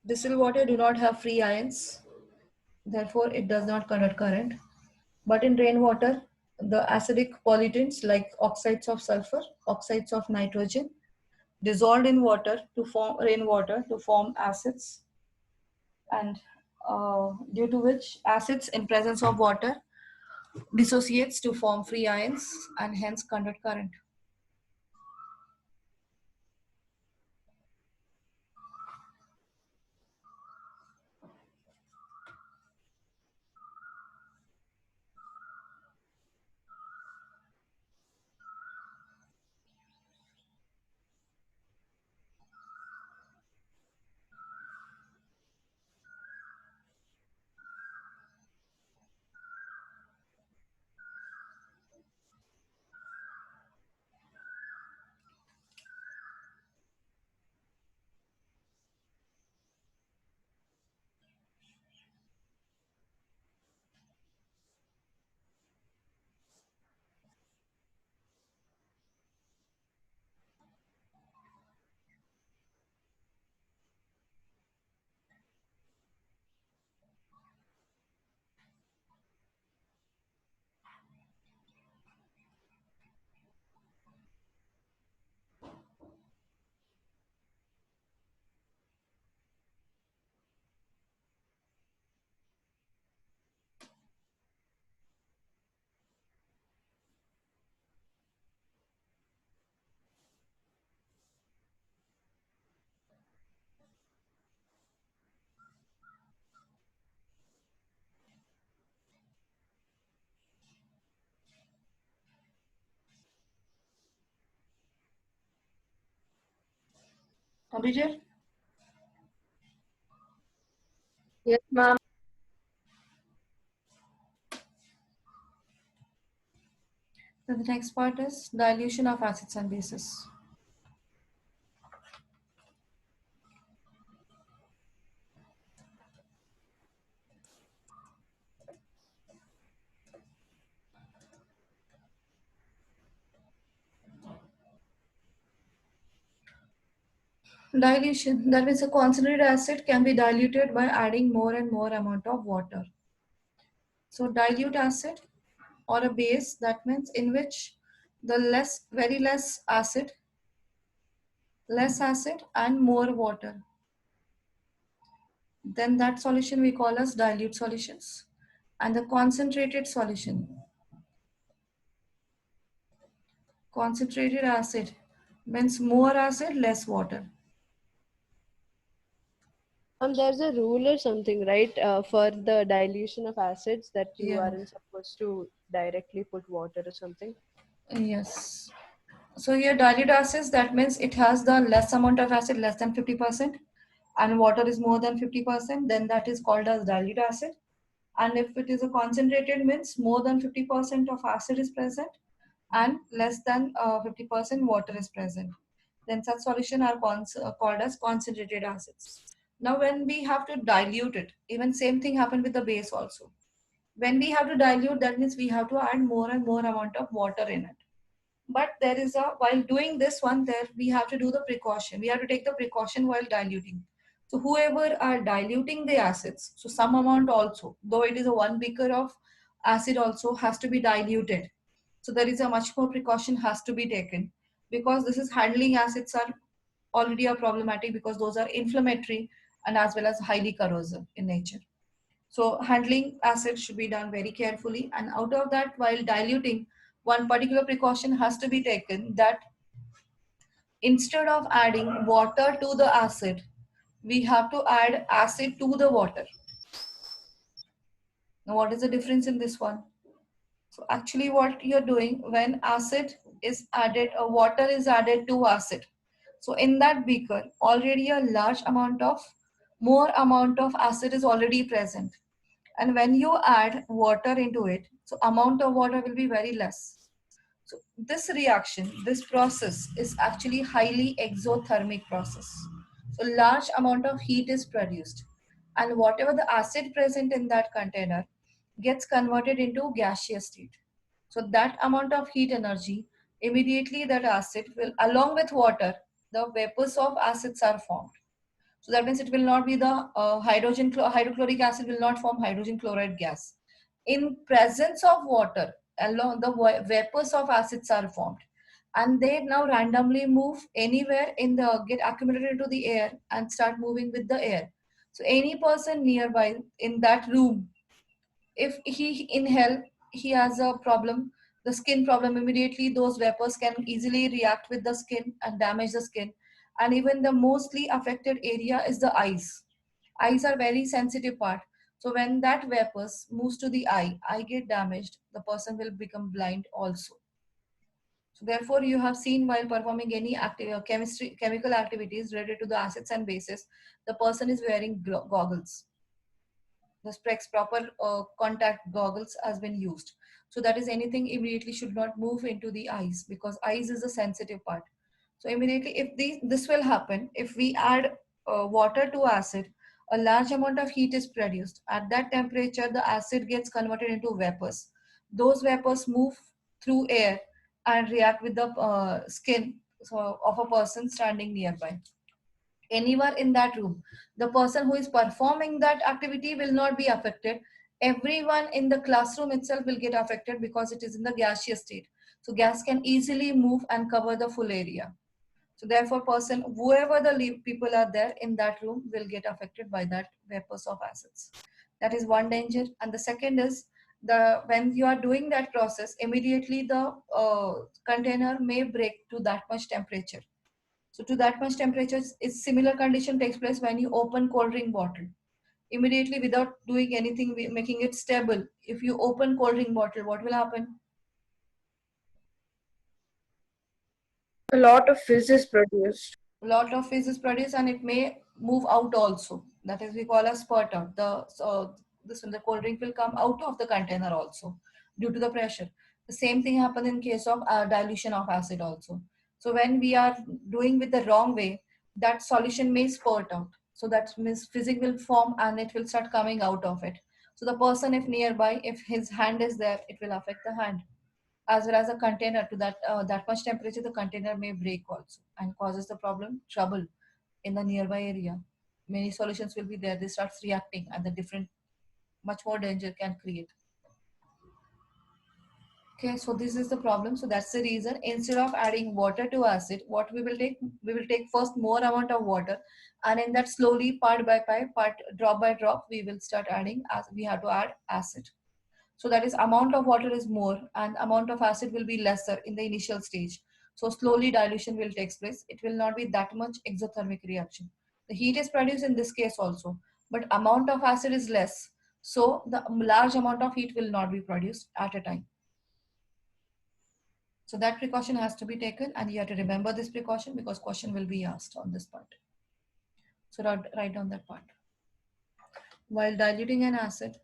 [SPEAKER 1] Distilled water do not have free ions, therefore it does not conduct current. But in rainwater, the acidic pollutants like oxides of sulfur, oxides of nitrogen, dissolved in water to form rainwater to form acids, and due to which acids in presence of water dissociates to form free ions and hence conduct current. Completed?
[SPEAKER 8] Yes, ma'am.
[SPEAKER 1] Then the next part is dilution of acids and bases. Dilution, that means a concentrated acid can be diluted by adding more and more amount of water. So dilute acid or a base, that means in which the very less acid and more water. Then that solution we call as dilute solutions. And the concentrated solution, concentrated acid means more acid, less water.
[SPEAKER 5] There's a rule or something, right? For the dilution of acids that you
[SPEAKER 1] Yeah.
[SPEAKER 5] aren't supposed to directly put water or something.
[SPEAKER 1] Yes. So here dilute acids, that means it has the less amount of acid, less than 50%, and water is more than 50%, then that is called as dilute acid. And if it is a concentrated, means more than 50% of acid is present and less than 50% water is present, then such solution are called as concentrated acids. Now when we have to dilute it, even same thing happened with the base also. When we have to dilute, that means we have to add more and more amount of water in it. But there is a, while doing this one, there we have to do the precaution, we have to take the precaution while diluting. So whoever are diluting the acids, so some amount also, though it is a 1 beaker of acid, also has to be diluted. So there is a much more precaution has to be taken, because this is handling acids are already a problematic, because those are inflammatory and as well as highly corrosive in nature. So handling acid should be done very carefully. And out of that, while diluting, one particular precaution has to be taken, that instead of adding water to the acid, we have to add acid to the water. Now, what is the difference in this one? So actually what you're doing, when acid is added, or water is added to acid, so in that beaker, already a large amount of, more amount of acid is already present. And when you add water into it, so amount of water will be very less. So this reaction, this process is actually highly exothermic process. So large amount of heat is produced, and whatever the acid present in that container gets converted into gaseous state. So that amount of heat energy, immediately that acid will, along with water, the vapors of acids are formed. So that means it will not be the hydrochloric acid will not form hydrogen chloride gas. In presence of water, along the vapors of acids are formed, and they now randomly move anywhere in the, get accumulated into the air and start moving with the air. So any person nearby in that room, if he inhale, he has a problem, the skin problem, immediately those vapors can easily react with the skin and damage the skin. And even the mostly affected area is the eyes are very sensitive part. So when that vapors moves to the eye get damaged, the person will become blind also. So therefore you have seen, while performing any chemical activities related to the acids and bases, the person is wearing goggles. The specs, proper contact goggles has been used. So that is, anything immediately should not move into the eyes, because eyes is a sensitive part. So immediately if this will happen, if we add water to acid, a large amount of heat is produced. At that temperature, the acid gets converted into vapors. Those vapors move through air and react with the skin, so, of a person standing nearby. Anywhere in that room, the person who is performing that activity will not be affected. Everyone in the classroom itself will get affected, because it is in the gaseous state. So gas can easily move and cover the full area. So therefore person, whoever the people are there in that room, will get affected by that vapors of acids. That is one danger. And the second is, the when you are doing that process, immediately the container may break to that much temperature. So to that much temperature, is similar condition takes place when you open cold drink bottle. Immediately, without doing anything, making it stable, if you open cold drink bottle, what will happen?
[SPEAKER 8] A lot of fizz is produced.
[SPEAKER 1] A lot of fizz is produced, and it may move out also. That is, we call a spurt out. The cold drink will come out of the container also, due to the pressure. The same thing happens in case of dilution of acid also. So when we are doing with the wrong way, that solution may spurt out. So that means physics will form and it will start coming out of it. So the person, if nearby, if his hand is there, it will affect the hand, as well as a container. To that much temperature, the container may break also and causes the trouble in the nearby area. Many solutions will be there, they starts reacting, and the different, much more danger can create. Okay, so this is the problem. So that's the reason, instead of adding water to acid, what we will take first more amount of water, and in that slowly, part by part, drop by drop, we will start adding, as we have to add acid. So that is, amount of water is more and amount of acid will be lesser in the initial stage. So slowly dilution will take place. It will not be that much exothermic reaction. The heat is produced in this case also, but amount of acid is less. So the large amount of heat will not be produced at a time. So that precaution has to be taken, and you have to remember this precaution because question will be asked on this part. So write down that part. While diluting an acid,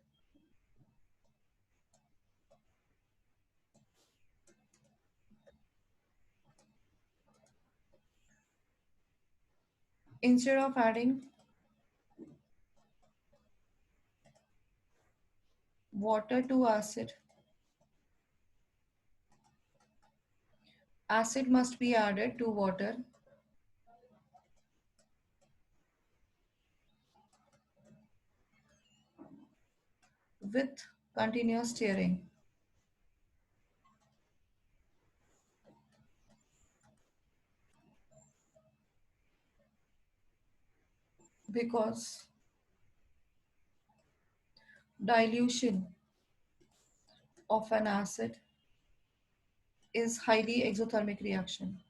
[SPEAKER 1] instead of adding water to acid, acid must be added to water with continuous stirring. Because dilution of an acid is highly exothermic reaction.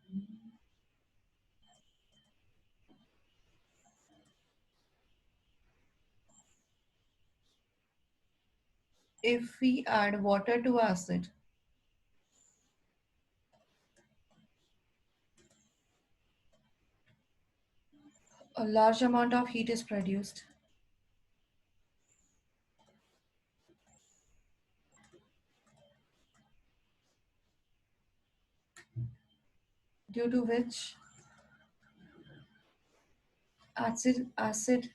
[SPEAKER 1] If we add water to acid, a large amount of heat is produced. Due to which acid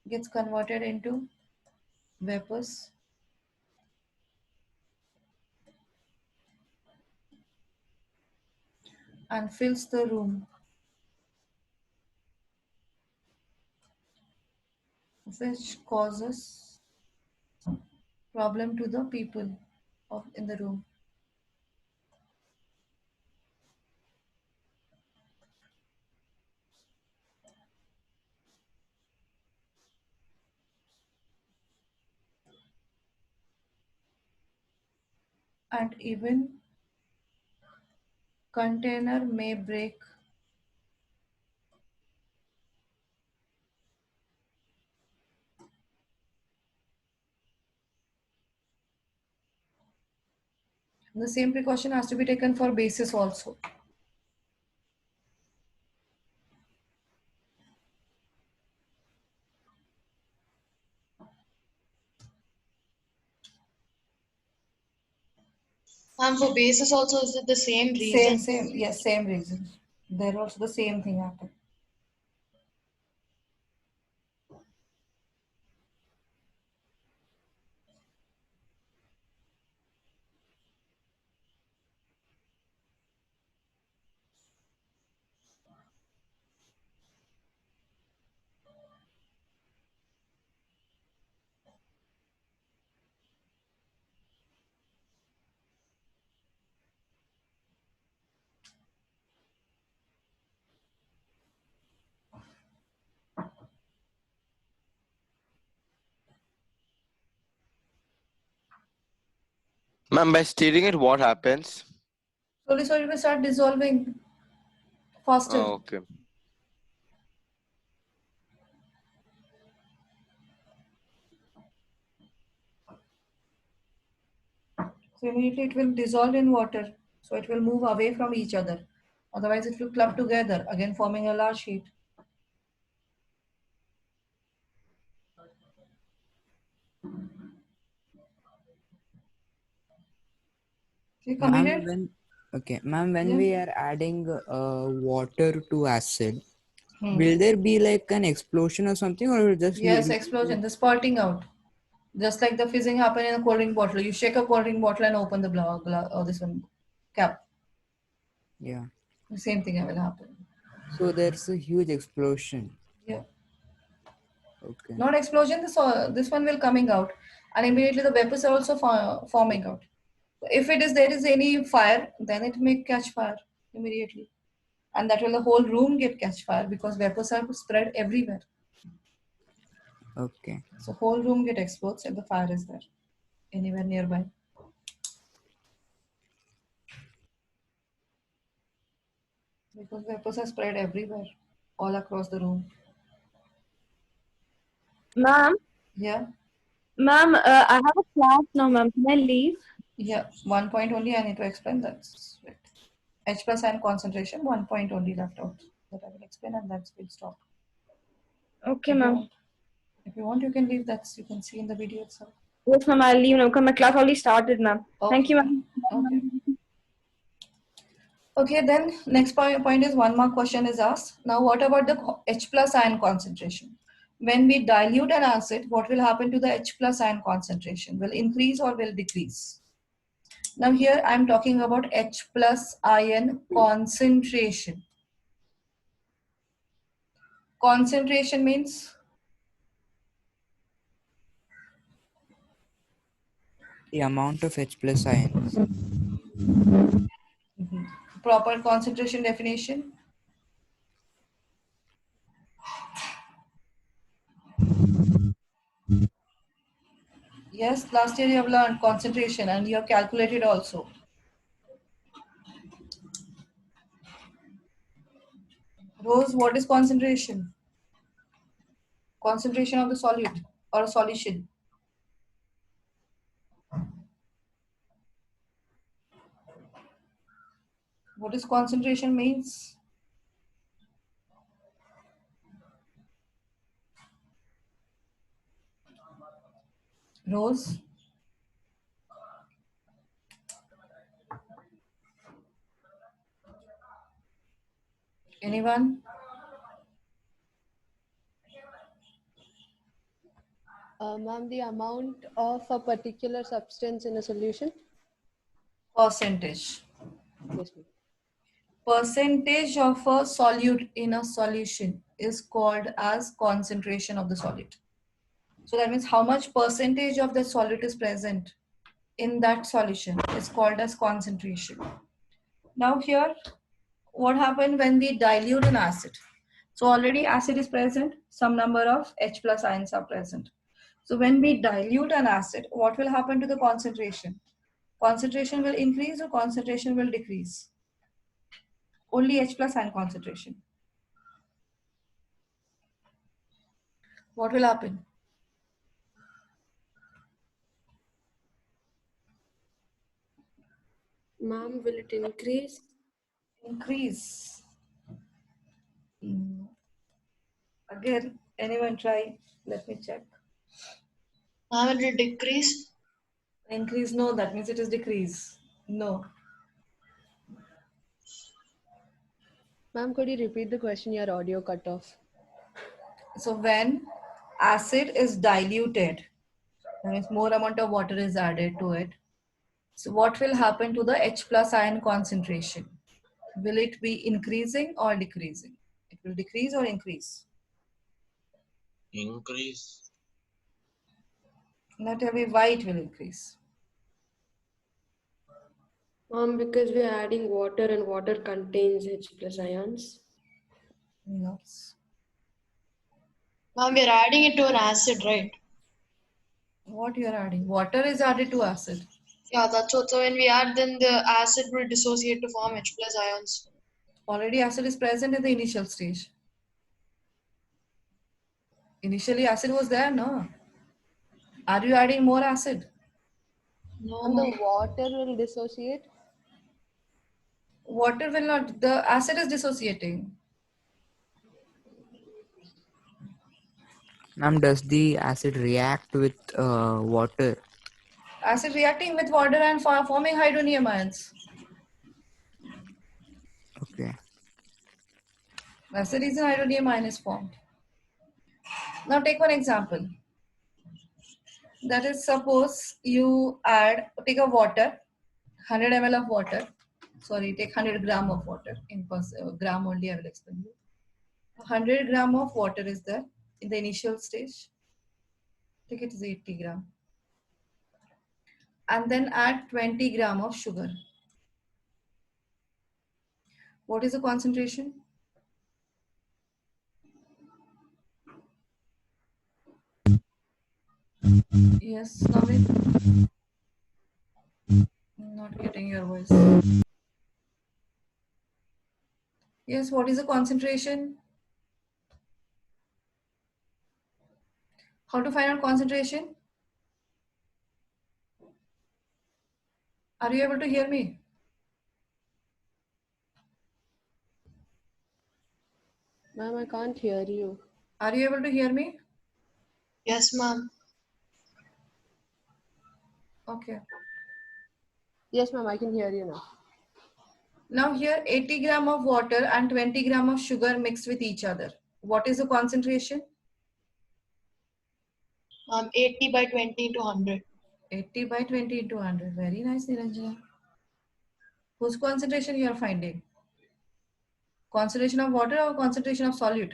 [SPEAKER 1] gets converted into vapors and fills the room, which causes problem to the people in the room. And even container may break. The same precaution has to be taken for bases also.
[SPEAKER 9] And for bases also, is it the same reason?
[SPEAKER 1] Yes, same reason. There also the same thing happened.
[SPEAKER 10] Ma'am, by stirring it, what happens?
[SPEAKER 1] Slowly, it will start dissolving faster.
[SPEAKER 10] Oh, okay.
[SPEAKER 1] So immediately it will dissolve in water. So it will move away from each other. Otherwise it will clump together, again forming a large sheet. You
[SPEAKER 7] Ma'am,
[SPEAKER 1] completed?
[SPEAKER 7] when
[SPEAKER 1] Yeah.
[SPEAKER 7] we are adding water to acid,
[SPEAKER 1] Hmm.
[SPEAKER 7] will there be like an explosion or something, or will just
[SPEAKER 1] Yes, explosion, the spurting out. Just like the fizzing happen in a cold drink bottle. You shake a cold drink bottle and open the this one cap.
[SPEAKER 7] Yeah.
[SPEAKER 1] The same thing will happen.
[SPEAKER 7] So there's a huge explosion.
[SPEAKER 1] Yeah.
[SPEAKER 7] Okay.
[SPEAKER 1] Not explosion, this one will coming out. And immediately the vapors are also forming out. If there is any fire, then it may catch fire immediately. And that will the whole room get catch fire because vapors are spread everywhere.
[SPEAKER 7] Okay.
[SPEAKER 1] So whole room get explodes if the fire is there anywhere nearby. Because vapors are spread everywhere. all across the room.
[SPEAKER 8] Ma'am,
[SPEAKER 1] Yeah.
[SPEAKER 8] ma'am, I have a class now, ma'am. Can I leave?
[SPEAKER 1] Yeah, 1 point only I need to explain. That's it. H plus ion concentration, 1 point only left out. That I will explain and that's will stop.
[SPEAKER 8] Okay,
[SPEAKER 1] If you
[SPEAKER 8] ma'am.
[SPEAKER 1] want, if you want, you can leave. That's you can see in the video itself.
[SPEAKER 8] Yes, ma'am. I'll leave now because my class already started, ma'am. Thank you,
[SPEAKER 1] Okay.
[SPEAKER 8] ma'am.
[SPEAKER 1] Okay. Okay, then next point is one more question is asked. Now, what about the H plus ion concentration? When we dilute an acid, what will happen to the H plus ion concentration? Will increase or will decrease? Now here I'm talking about H plus ion concentration. Concentration means
[SPEAKER 7] The amount of H plus ions.
[SPEAKER 1] proper concentration definition. Yes, last year you have learned concentration and you have calculated also. Rose, what is concentration? Concentration of the solute or a solution. What is concentration means? Rose? Anyone?
[SPEAKER 5] Ma'am, the amount of a particular substance in a solution?
[SPEAKER 1] Percentage.
[SPEAKER 5] Yes, ma'am.
[SPEAKER 1] Percentage of a solute in a solution is called as concentration of the solute. So that means how much percentage of the solute is present in that solution is called as concentration. Now here, what happened when we dilute an acid? So already acid is present, some number of H plus ions are present. So when we dilute an acid, what will happen to the concentration? Concentration will increase or concentration will decrease? Only H plus ion concentration. What will happen?
[SPEAKER 5] Ma'am, will it increase?
[SPEAKER 1] Increase. Again, anyone try? Let me check.
[SPEAKER 9] Ma'am, will it decrease?
[SPEAKER 1] Increase, no, that means it is decrease. No.
[SPEAKER 5] Ma'am, could you repeat the question? Your audio cut off.
[SPEAKER 1] So when acid is diluted, that means more amount of water is added to it. So what will happen to the H plus ion concentration? Will it be increasing or decreasing? It will decrease or increase?
[SPEAKER 6] Increase.
[SPEAKER 1] Now tell me why it will increase.
[SPEAKER 5] Because we are adding water and water contains H plus ions.
[SPEAKER 1] Yes.
[SPEAKER 9] Ma'am, we are adding it to an acid, right?
[SPEAKER 1] What you are adding? Water is added to acid.
[SPEAKER 9] Yeah, that's what. So when we add, then the acid will dissociate to form H plus ions.
[SPEAKER 1] Already acid is present in the initial stage. Initially acid was there, no? Are you adding more acid?
[SPEAKER 9] No,
[SPEAKER 5] And
[SPEAKER 9] ma'am.
[SPEAKER 5] the water will dissociate?
[SPEAKER 1] Water will not, the acid is dissociating.
[SPEAKER 7] Ma'am, does the acid react with water?
[SPEAKER 1] Acid reacting with water and forming hydronium ions.
[SPEAKER 7] Okay.
[SPEAKER 1] That's the reason hydronium ion is formed. Now take one example. That is, suppose you take a water, 100 ml of water. Sorry, take 100 gram of water. In gram only I will explain you. 100 gram of water is there in the initial stage. Take it as 80 gram. And then add 20 gram of sugar. What is the concentration? Yes, Navin? Not getting your voice. Yes, what is the concentration? How to find out concentration? Are you able to hear me?
[SPEAKER 5] Ma'am, I can't hear you.
[SPEAKER 1] Are you able to hear me?
[SPEAKER 9] Yes, ma'am.
[SPEAKER 1] Okay.
[SPEAKER 5] Yes, ma'am, I can hear you now.
[SPEAKER 1] Now here 80 gram of water and 20 gram of sugar mixed with each other. What is the concentration?
[SPEAKER 9] 80 by 20 into 100.
[SPEAKER 1] 80 by 20 into 100. Very nice, Niranjana. Whose concentration you are finding? Concentration of water or concentration of solute?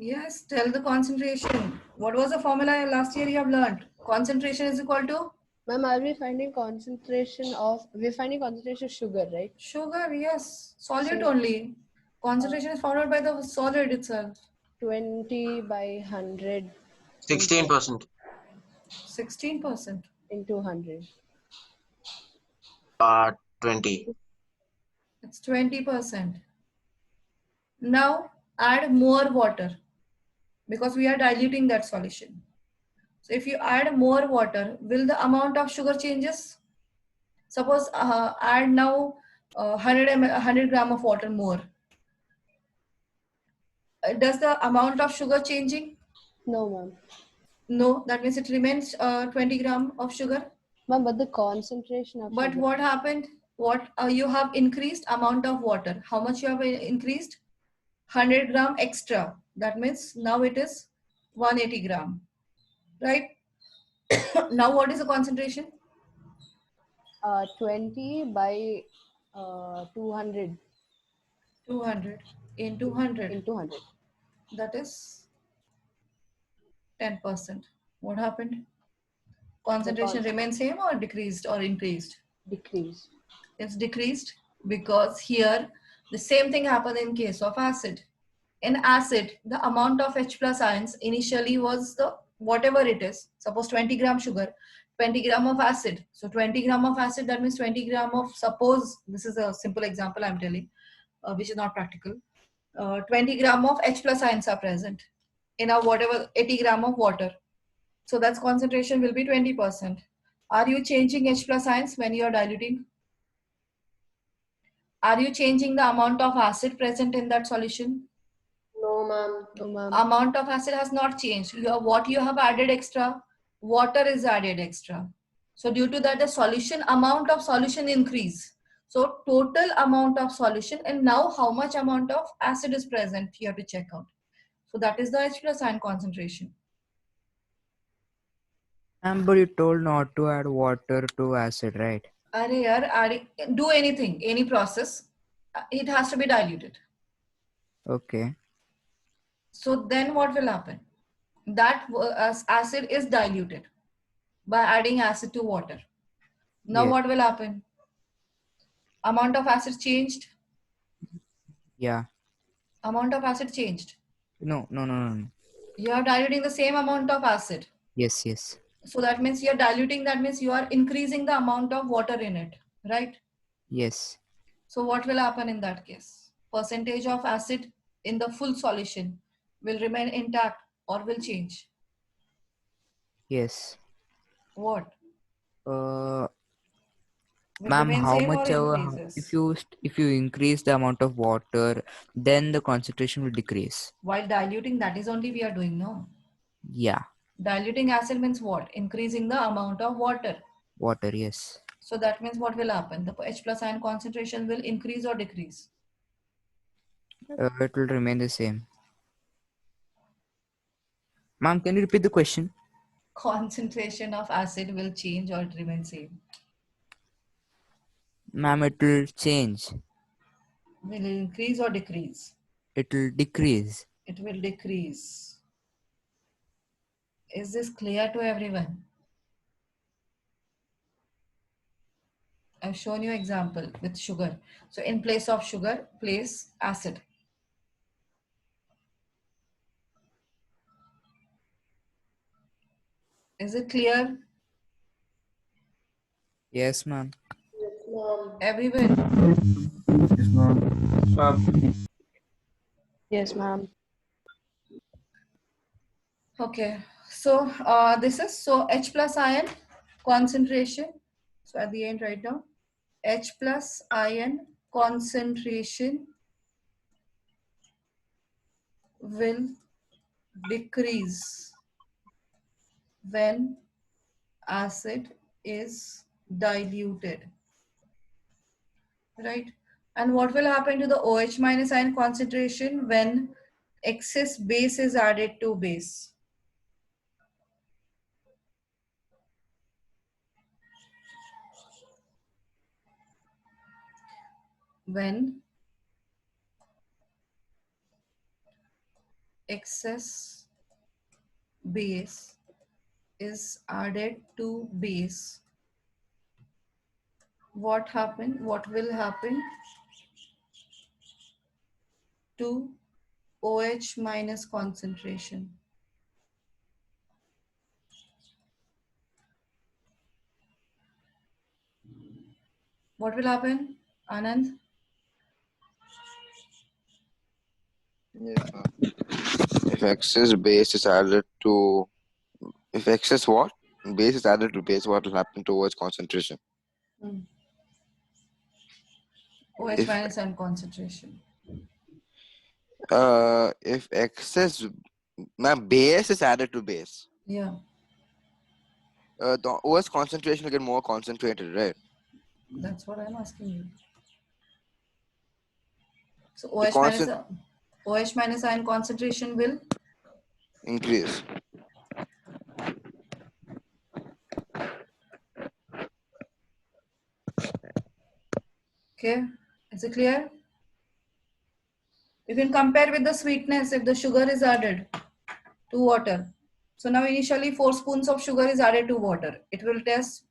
[SPEAKER 1] Yes, tell the concentration. What was the formula last year you have learned? Concentration is equal to?
[SPEAKER 5] Ma'am, we're finding concentration of sugar, right?
[SPEAKER 1] Sugar, yes. Solute
[SPEAKER 5] So,
[SPEAKER 1] only. Concentration is found out by the solid itself.
[SPEAKER 5] 20 by 100
[SPEAKER 6] 16%.
[SPEAKER 1] 16%.
[SPEAKER 5] into 100.
[SPEAKER 6] 20.
[SPEAKER 1] It's 20%. Now add more water because we are diluting that solution. So if you add more water, will the amount of sugar changes? Suppose add now 100 gram of water more. Does the amount of sugar changing?
[SPEAKER 5] No, ma'am.
[SPEAKER 1] No, that means it remains 20 gram of sugar.
[SPEAKER 5] Ma'am, but the concentration of
[SPEAKER 1] But
[SPEAKER 5] sugar.
[SPEAKER 1] what happened? What you have increased amount of water. How much you have increased? 100 gram extra. That means now it is 180 gram. Right? Now what is the concentration?
[SPEAKER 5] 20 by 200.
[SPEAKER 1] 200 into 100.
[SPEAKER 5] Into 100.
[SPEAKER 1] That is 10%. What happened? Concentration remains same or decreased or increased?
[SPEAKER 5] Decreased.
[SPEAKER 1] It's decreased because here the same thing happened in case of acid. In acid, the amount of H plus ions initially was the whatever it is. Suppose 20 gram sugar, 20 gram of acid. So 20 gram of acid, that means 20 gram of, suppose, this is a simple example I'm telling, which is not practical. 20 gram of H plus ions are present in a whatever 80 gram of water. So that's concentration will be 20%. Are you changing H plus ions when you are diluting? Are you changing the amount of acid present in that solution?
[SPEAKER 5] No, ma'am. No, ma'am.
[SPEAKER 1] Amount of acid has not changed. What you have added extra? Water is added extra. So due to that, the solution amount of solution increase. So total amount of solution, and now how much amount of acid is present, you have to check out. So that is the H plus ion concentration.
[SPEAKER 7] But you told not to add water to acid, right?
[SPEAKER 1] Do anything, any process, it has to be diluted.
[SPEAKER 7] Okay.
[SPEAKER 1] So then what will happen? That acid is diluted by adding acid to water. Now
[SPEAKER 7] Yes.
[SPEAKER 1] what will happen? Amount of acid changed.
[SPEAKER 7] Yeah.
[SPEAKER 1] Amount of acid changed.
[SPEAKER 7] No.
[SPEAKER 1] You are diluting the same amount of acid.
[SPEAKER 7] Yes.
[SPEAKER 1] So that means you are diluting, that means you are increasing the amount of water in it, right?
[SPEAKER 7] Yes.
[SPEAKER 1] So what will happen in that case? Percentage of acid in the full solution will remain intact or will change?
[SPEAKER 7] Yes.
[SPEAKER 1] What?
[SPEAKER 7] Ma'am,
[SPEAKER 1] remain
[SPEAKER 7] how
[SPEAKER 1] same or
[SPEAKER 7] much
[SPEAKER 1] increases?
[SPEAKER 7] if you increase the amount of water, then the concentration will decrease.
[SPEAKER 1] While diluting, that is only we are doing, no?
[SPEAKER 7] Yeah.
[SPEAKER 1] Diluting acid means what? Increasing the amount of water.
[SPEAKER 7] Water, yes.
[SPEAKER 1] So that means what will happen? The H plus ion concentration will increase or decrease?
[SPEAKER 7] It will remain the same. Ma'am, can you repeat the question?
[SPEAKER 1] Concentration of acid will change or remain same?
[SPEAKER 7] Ma'am, it will change.
[SPEAKER 1] Will it increase or decrease?
[SPEAKER 7] It will decrease.
[SPEAKER 1] It will decrease. Is this clear to everyone? I've shown you example with sugar. So in place of sugar, place acid. Is it clear?
[SPEAKER 7] Yes, ma'am.
[SPEAKER 1] Everyone?
[SPEAKER 11] Yes, ma'am.
[SPEAKER 5] Yes, ma'am.
[SPEAKER 1] Okay. So this is so H plus ion concentration. So at the end, write down H plus ion concentration will decrease when acid is diluted, right? And what will happen to the OH minus ion concentration when excess base is added to base? When excess base is added to base, what will happen to OH minus concentration? What will happen, Anand?
[SPEAKER 10] Yes, ma'am. If excess base is added to, if excess what? Base is added to base, what will happen towards concentration?
[SPEAKER 1] OH
[SPEAKER 10] If
[SPEAKER 1] minus ion concentration.
[SPEAKER 10] if excess, ma'am, base is added to base,
[SPEAKER 1] Yeah,
[SPEAKER 10] the OS concentration will get more concentrated, right?
[SPEAKER 1] that's what I'm asking you. So
[SPEAKER 10] The
[SPEAKER 1] OH minus ion concentration will
[SPEAKER 10] increase.
[SPEAKER 1] Okay, is it clear? You can compare with the sweetness if the sugar is added to water. So now initially 4 spoons of sugar is added to water. It will taste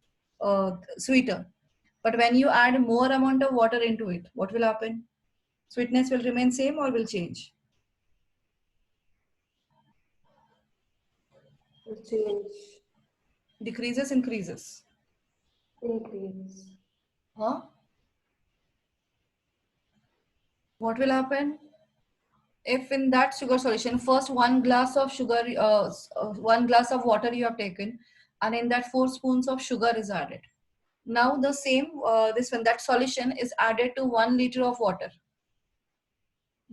[SPEAKER 1] sweeter. But when you add more amount of water into it, what will happen? Sweetness will remain same or will change?
[SPEAKER 5] Change.
[SPEAKER 1] Decreases, increases?
[SPEAKER 5] Increase.
[SPEAKER 1] Huh? What will happen? If in that sugar solution, first 1 glass of sugar, 1 glass of water you have taken, and in that 4 spoons of sugar is added. Now the same, that solution is added to 1 liter of water.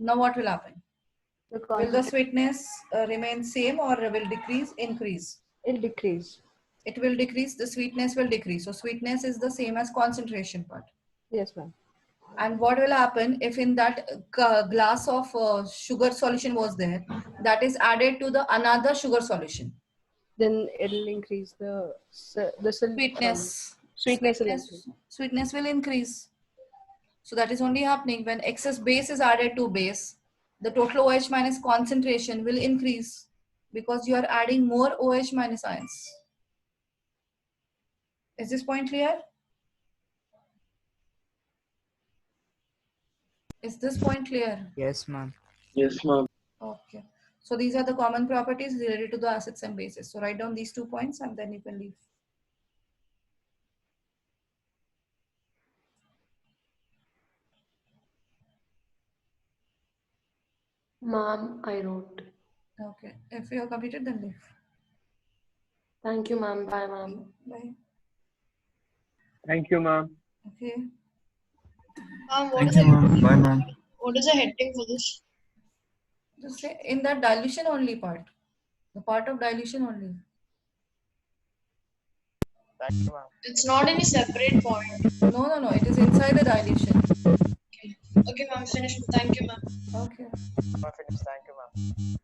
[SPEAKER 1] Now what will happen? Will the sweetness remain same or will decrease, increase?
[SPEAKER 5] It'll decrease.
[SPEAKER 1] It will decrease, the sweetness will decrease. So sweetness is the same as concentration part.
[SPEAKER 5] Yes, ma'am.
[SPEAKER 1] And what will happen if in that glass of sugar solution was there, that is added to the another sugar solution?
[SPEAKER 5] Then it'll increase the
[SPEAKER 1] Sweetness.
[SPEAKER 5] Sweetness will increase.
[SPEAKER 1] Sweetness will increase. So that is only happening when excess base is added to base. The total OH minus concentration will increase because you are adding more OH minus ions. Is this point clear? Is this point clear?
[SPEAKER 7] Yes, ma'am.
[SPEAKER 11] Yes, ma'am.
[SPEAKER 1] Okay. So these are the common properties related to the acids and bases. So write down these 2 points and then you can leave.
[SPEAKER 5] Ma'am, I wrote.
[SPEAKER 1] Okay. If you have completed, then leave.
[SPEAKER 5] Thank you, ma'am. Bye, ma'am.
[SPEAKER 1] Bye.
[SPEAKER 11] Thank you, ma'am.
[SPEAKER 1] Okay.
[SPEAKER 11] Thank you, ma'am. Bye, ma'am.
[SPEAKER 9] What is the heading for this?
[SPEAKER 1] Just say in that dilution only part. The part of dilution only.
[SPEAKER 3] Thank you, ma'am.
[SPEAKER 9] It's not any separate point.
[SPEAKER 1] No. It is inside the dilution.
[SPEAKER 9] Okay, ma'am, finished. Thank you, ma'am.
[SPEAKER 1] Okay.
[SPEAKER 3] I'm finished. Thank you, ma'am.